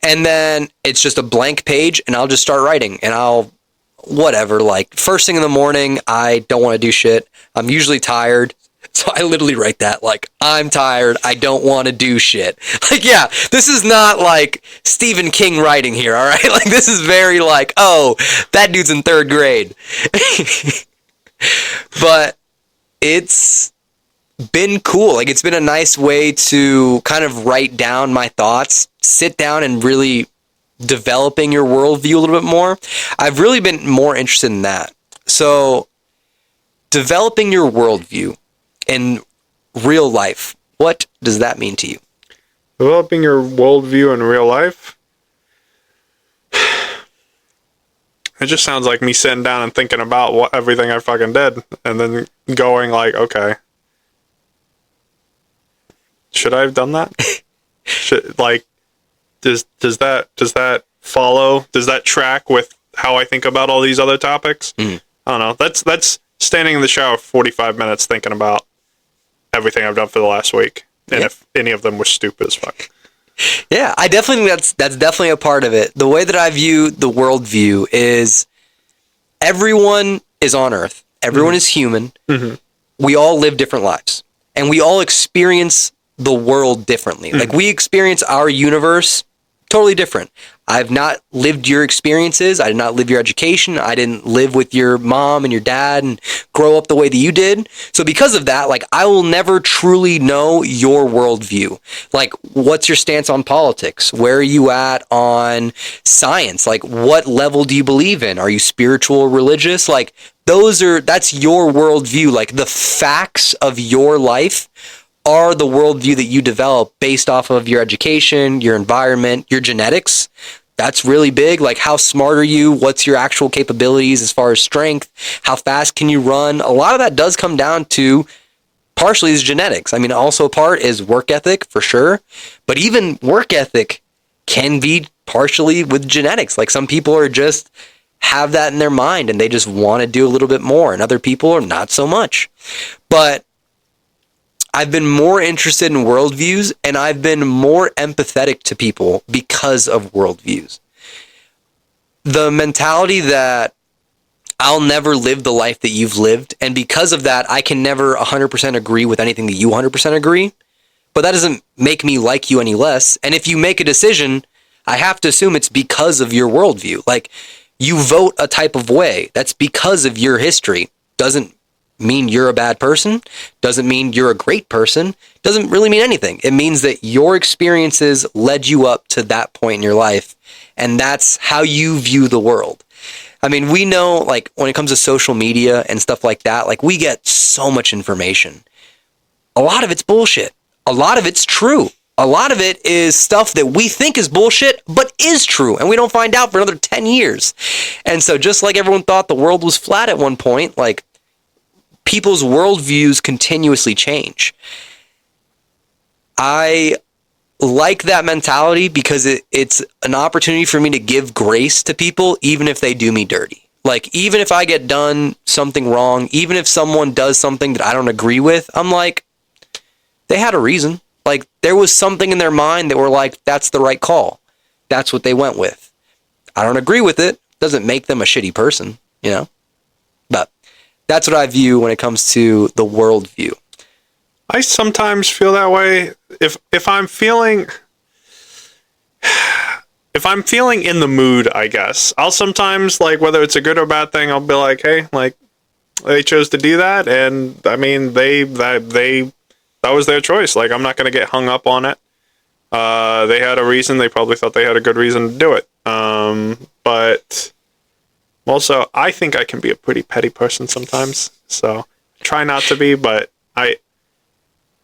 And then it's just a blank page, and I'll just start writing, and I'll whatever, like first thing in the morning, I don't want to do shit. I'm usually tired. So I literally write that like, I'm tired. I don't want to do shit. Like, yeah, this is not like Stephen King writing here. All right. Like, this is very like, oh, that dude's in 3rd grade. But it's been cool. Like, it's been a nice way to kind of write down my thoughts, sit down and really developing your worldview a little bit more. I've really been more interested in that. So developing your worldview in real life, what does that mean to you? Developing your worldview in real life? It just sounds like me sitting down and thinking about everything I fucking did, and then going like, okay, should I have done that? Does that follow? Does that track with how I think about all these other topics? I don't know. That's standing in the shower for 45 minutes thinking about everything I've done for the last week, and if any of them were stupid as fuck. Yeah, I definitely think that's definitely a part of it. The way that I view the worldview is everyone is on Earth. Everyone is human. We all live different lives, and we all experience the world differently. Like, we experience our universe totally different. I've not lived your experiences. I did not live your education. I didn't live with your mom and your dad and grow up the way that you did. So because of that, like, I will never truly know your worldview. Like, what's your stance on politics? Where are you at on science? Like, what level do you believe in? Are you spiritual or religious? Like, that's your worldview. Like, the facts of your life are the worldview that you develop based off of your education, your environment, your genetics. That's really big. Like, how smart are you? What's your actual capabilities as far as strength? How fast can you run? A lot of that does come down to partially is genetics. I mean, also part is work ethic for sure. But even work ethic can be partially with genetics. Like, some people are just have that in their mind and they just want to do a little bit more, and other people are not so much. But I've been more interested in worldviews, and I've been more empathetic to people because of worldviews. The mentality that I'll never live the life that you've lived, and because of that, I can never 100% agree with anything that you 100% agree, but that doesn't make me like you any less. And if you make a decision, I have to assume it's because of your worldview. Like, you vote a type of way, that's because of your history. Doesn't mean you're a bad person, doesn't mean you're a great person, doesn't really mean anything. It means that your experiences led you up to that point in your life, and that's how you view the world. I mean, we know, like, when it comes to social media and stuff like that, like, we get so much information. A lot of it's bullshit. A lot of it's true. A lot of it is stuff that we think is bullshit, but is true, and we don't find out for another 10 years. And so just like everyone thought the world was flat at one point, like, people's worldviews continuously change. I like that mentality because it's an opportunity for me to give grace to people, even if they do me dirty. Like, even if I get done something wrong, even if someone does something that I don't agree with, I'm like, they had a reason. Like, there was something in their mind that were like, that's the right call. That's what they went with. I don't agree with it. Doesn't make them a shitty person, you know? But that's what I view when it comes to the worldview. I sometimes feel that way. If I'm feeling in the mood, I guess, I'll sometimes, like, whether it's a good or bad thing, I'll be like, hey, like, they chose to do that, and I mean, that was their choice. Like, I'm not going to get hung up on it. They had a reason. They probably thought they had a good reason to do it. But also, I think I can be a pretty petty person sometimes. So try not to be, but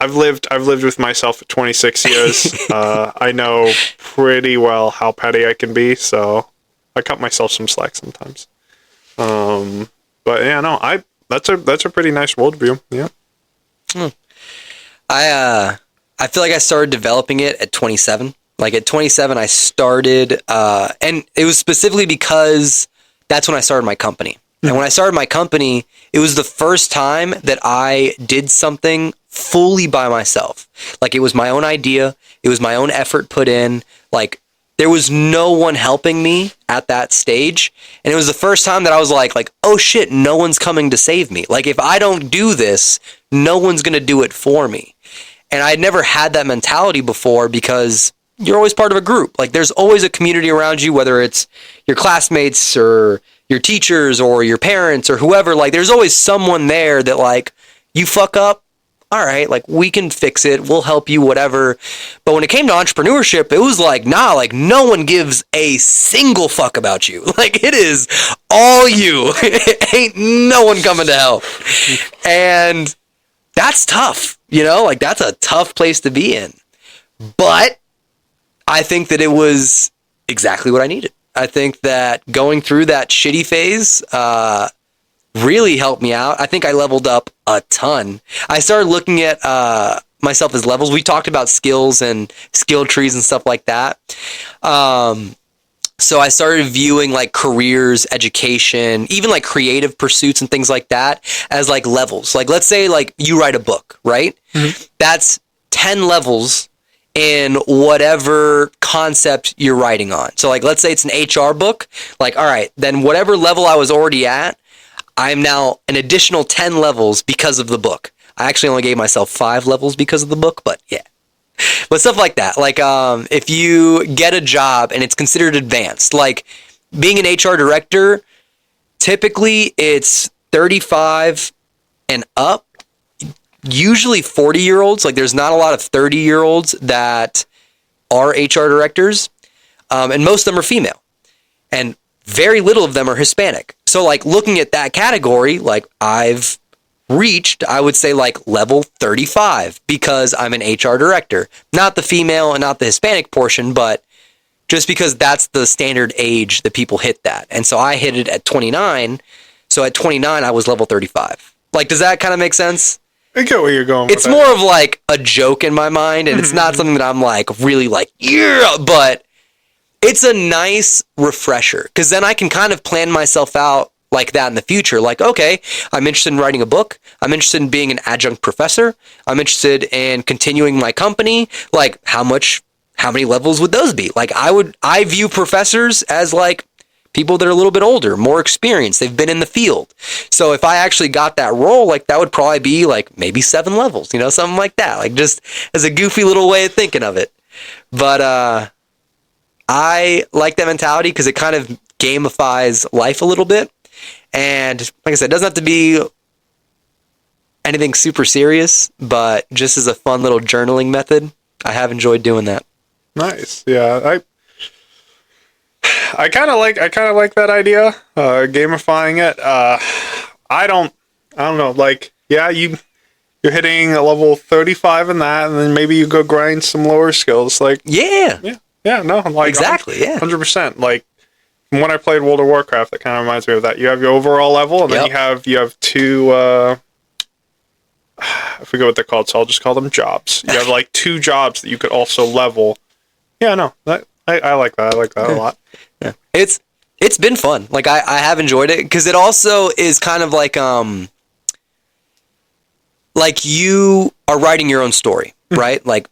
I've lived with myself for 26 years. I know pretty well how petty I can be, so I cut myself some slack sometimes. But yeah, no, that's a pretty nice worldview. Yeah. I feel like I started developing it at 27. Like, at 27, I started, and it was specifically because that's when I started my company. And when I started my company, it was the first time that I did something fully by myself. Like, it was my own idea. It was my own effort put in. Like, there was no one helping me at that stage. And it was the first time that I was like, oh shit, no one's coming to save me. Like, if I don't do this, no one's going to do it for me. And I had never had that mentality before because you're always part of a group. Like, there's always a community around you, whether it's your classmates or your teachers or your parents or whoever. Like, there's always someone there that, like, you fuck up, all right, like, we can fix it, we'll help you, whatever. But when it came to entrepreneurship, it was like, nah, like, no one gives a single fuck about you. Like, it is all you. Ain't no one coming to help. And that's tough, you know? Like, that's a tough place to be in. But I think that it was exactly what I needed. I think that going through that shitty phase really helped me out. I think I leveled up a ton. I started looking at myself as levels. We talked about skills and skill trees and stuff like that. So I started viewing, like, careers, education, even, like, creative pursuits and things like that as, like, levels. Like, let's say, like, you write a book, right? Mm-hmm. That's 10 levels in whatever concept you're writing on. So, like, let's say it's an HR book. Like, all right, then whatever level I was already at, I'm now an additional 10 levels because of the book. I actually only gave myself 5 levels because of the book, but yeah. But stuff like that. Like, if you get a job and it's considered advanced, like, being an HR director, typically it's 35 and up. Usually 40-year-olds. Like, there's not a lot of 30-year-olds that are HR directors. And most of them are female. And very little of them are Hispanic. So, like, looking at that category, like, I've reached, I would say, like, level 35 because I'm an HR director. Not the female and not the Hispanic portion, but just because that's the standard age that people hit that. And so I hit it at 29. So at 29, I was level 35. Like, does that kind of make sense? I get where you're going with It's more of, like, a joke in my mind, and it's not something that I'm, like, really, like, yeah, but it's a nice refresher, because then I can kind of plan myself out like that in the future. Like, okay, I'm interested in writing a book. I'm interested in being an adjunct professor. I'm interested in continuing my company. Like, how many levels would those be? Like, I view professors as like people that are a little bit older, more experienced. They've been in the field. So if I actually got that role, like, that would probably be like maybe 7 levels, something like that. Like, just as a goofy little way of thinking of it. But I like that mentality because it kind of gamifies life a little bit. And like I said, it doesn't have to be anything super serious, but just as a fun little journaling method, I have enjoyed doing that. Nice. Yeah, I kind of like that idea, gamifying it. I don't know. Like, yeah, you're hitting a level 35 in that, and then maybe you go grind some lower skills. Like, yeah, no, like exactly, 100%. Like, when I played World of Warcraft, that kind of reminds me of that. You have your overall level, and then you have 2. I forget what they're called, so I'll just call them jobs. You have like 2 jobs that you could also level. Yeah, no, I like that. I like that a lot. Yeah, it's been fun. Like, I have enjoyed it because it also is kind of like you are writing your own story, right? Like,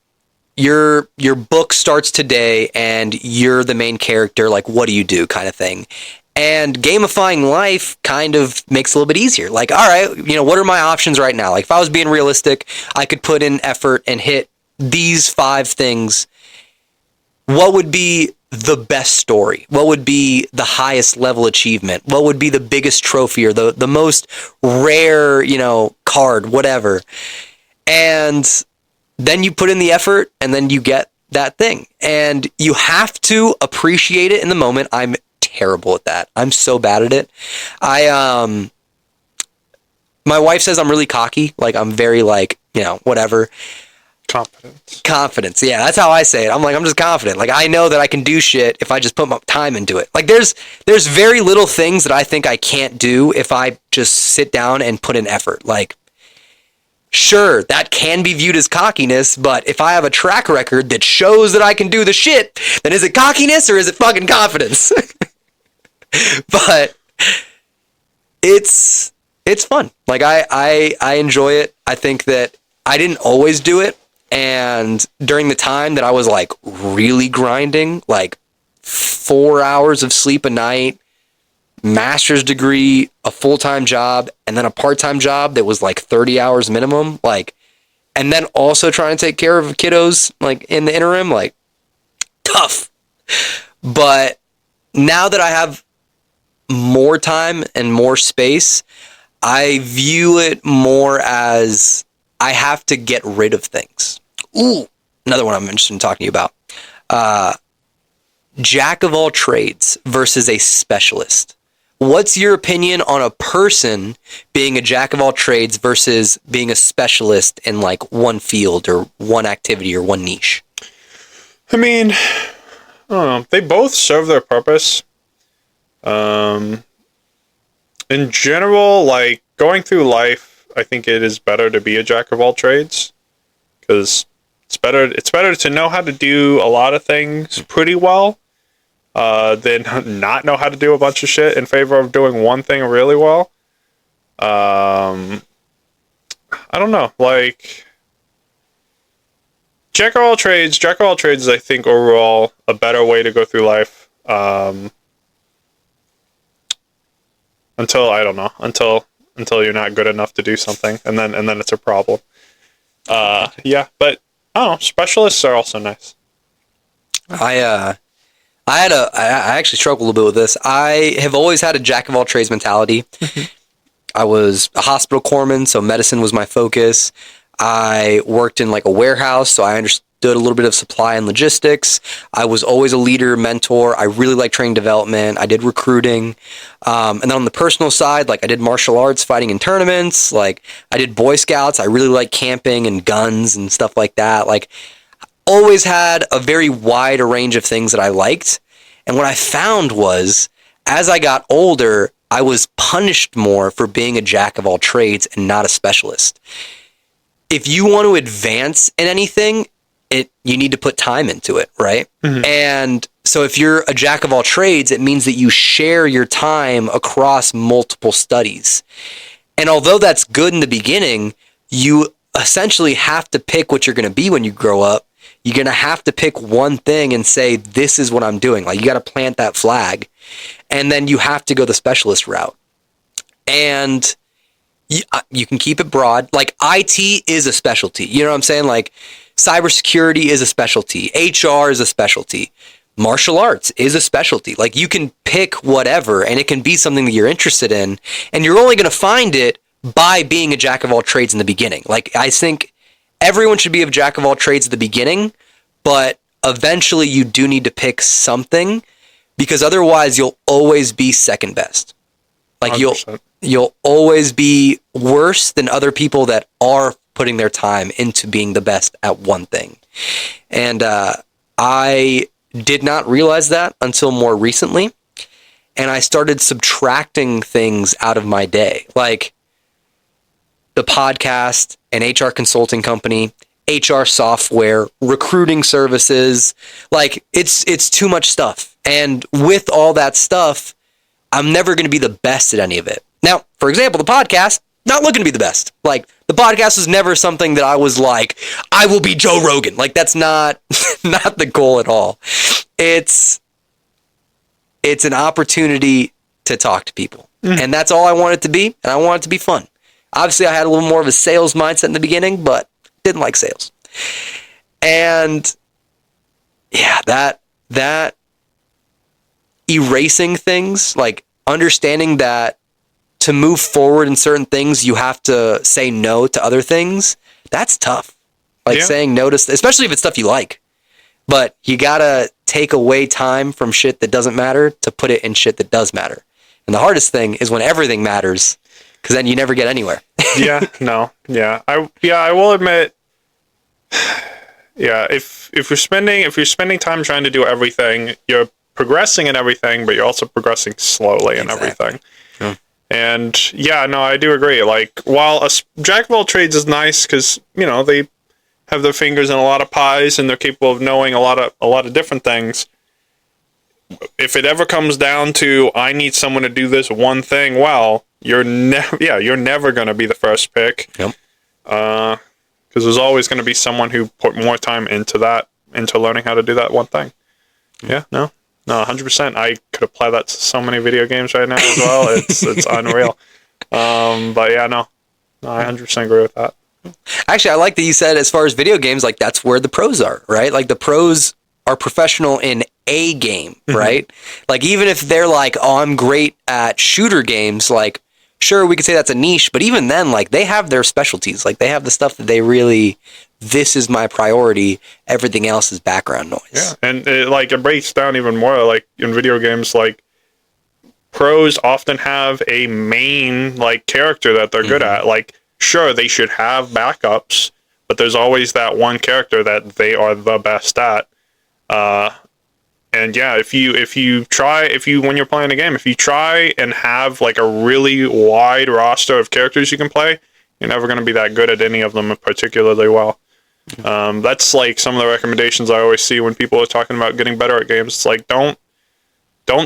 your book starts today and you're the main character. Like, what do you do, kind of thing. And gamifying life kind of makes it a little bit easier. Like, all right, what are my options right now? Like, if I was being realistic, I could put in effort and hit these 5 things. What would be the best story? What would be the highest level achievement? What would be the biggest trophy or the most rare, card, whatever? And then you put in the effort and then you get that thing. And you have to appreciate it in the moment. I'm terrible at that. I'm so bad at it. My wife says I'm really cocky. Like, I'm very whatever. Confidence. Yeah, that's how I say it. I'm like, I'm just confident. Like, I know that I can do shit if I just put my time into it. Like, there's very little things that I think I can't do if I just sit down and put in effort. Like, sure, that can be viewed as cockiness, but if I have a track record that shows that I can do the shit, then is it cockiness or is it fucking confidence? But it's fun. Like, I enjoy it. I think that I didn't always do it. And during the time that I was like really grinding, like 4 hours of sleep a night, master's degree, a full-time job, and then a part-time job that was like 30 hours minimum, like, and then also trying to take care of kiddos like in the interim, like, tough. But now that I have more time and more space, I view it more as I have to get rid of things. Ooh, another one I'm interested in talking to you about. Jack of all trades versus a specialist. What's your opinion on a person being a jack of all trades versus being a specialist in like one field or one activity or one niche? I mean, I don't know. They both serve their purpose. In general, like, going through life, I think it is better to be a jack of all trades because it's better to know how to do a lot of things pretty well than not know how to do a bunch of shit in favor of doing one thing really well. I don't know, like, jack of all trades is, I think, overall a better way to go through life. Until you're not good enough to do something, and then it's a problem. Yeah, but I don't know. Specialists are also nice. I actually struggle a little bit with this. I have always had a jack of all trades mentality. I was a hospital corpsman, so medicine was my focus. I worked in like a warehouse, so I understood a little bit of supply and logistics. I was always a leader, mentor. I really liked training development. I did recruiting. And then on the personal side, like, I did martial arts, fighting in tournaments. Like, I did Boy Scouts. I really liked camping and guns and stuff like that. Like, always had a very wide range of things that I liked. And what I found was, as I got older, I was punished more for being a jack of all trades and not a specialist. If you want to advance in anything, you need to put time into it, right? Mm-hmm. And So if you're a jack of all trades, it means that you share your time across multiple studies. And although that's good in the beginning, you essentially have to pick what you're going to be when you grow up. You're going to have to pick one thing and say, this is what I'm doing. Like, you got to plant that flag. And then you have to go the specialist route. And you can keep it broad. Like, IT is a specialty. You know what I'm saying? Like, cybersecurity is a specialty. HR is a specialty. Martial arts is a specialty. Like, you can pick whatever, and it can be something that you're interested in. And you're only going to find it by being a jack of all trades in the beginning. Like, I think everyone should be a jack of all trades at the beginning, but eventually you do need to pick something, because otherwise you'll always be second best. Like, 100%. You'll always be worse than other people that are putting their time into being the best at one thing. And I did not realize that until more recently. And I started subtracting things out of my day, like the podcast, an HR consulting company, HR software, recruiting services. Like, it's too much stuff. And with all that stuff, I'm never going to be the best at any of it. Now, for example, the podcast, not looking to be the best. Like, the podcast was never something that I was like, I will be Joe Rogan. Like, that's not not the goal at all. It's an opportunity to talk to people. And that's all I want it to be. And I want it to be fun. Obviously, I had a little more of a sales mindset in the beginning, but didn't like sales. And yeah, that erasing things, like understanding that to move forward in certain things, you have to say no to other things. That's tough. Like, saying no to, especially if it's stuff you like. But you gotta take away time from shit that doesn't matter to put it in shit that does matter. And the hardest thing is when everything matters, because then you never get anywhere. I will admit, if you're spending time trying to do everything, you're progressing in everything, but you're also progressing slowly in everything. Yeah. And I do agree. Like, while a jack of all trades is nice because, you know, they have their fingers in a lot of pies and they're capable of knowing a lot of different things. If it ever comes down to, I need someone to do this one thing well, you're never going to be the first pick. Yep. Because there's always going to be someone who put more time into learning how to do that one thing. Yeah, no, 100%. I could apply that to so many video games right now as well. It's unreal. But yeah, no, I 100% agree with that. Actually, I like that you said, as far as video games, like, that's where the pros are, right? Like, the pros are professional in a game, right? Like, even if they're like, oh, I'm great at shooter games, like, sure, we could say that's a niche, but even then, like, they have their specialties. Like, they have the stuff that they really, this is my priority, everything else is background noise. Yeah, and it breaks down even more. Like, in video games, like, pros often have a main, like, character that they're good at. Like, sure, they should have backups, but there's always that one character that they are the best at. And yeah, if you when you're playing a game, if you try and have like a really wide roster of characters you can play, you're never going to be that good at any of them particularly well. That's like some of the recommendations I always see when people are talking about getting better at games. It's like, don't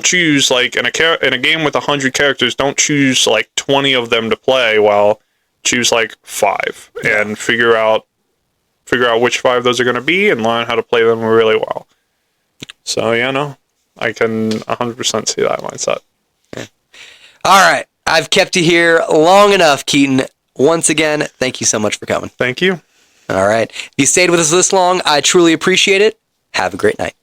choose, like, in a game with 100 characters, don't choose like 20 of them to play. Well, choose like 5 and figure out which 5 those are going to be and learn how to play them really well. So yeah, no, I can 100% see that mindset. Yeah. All right, I've kept you here long enough, Keaton. Once again, thank you so much for coming. Thank you. All right, if you stayed with us this long, I truly appreciate it. Have a great night.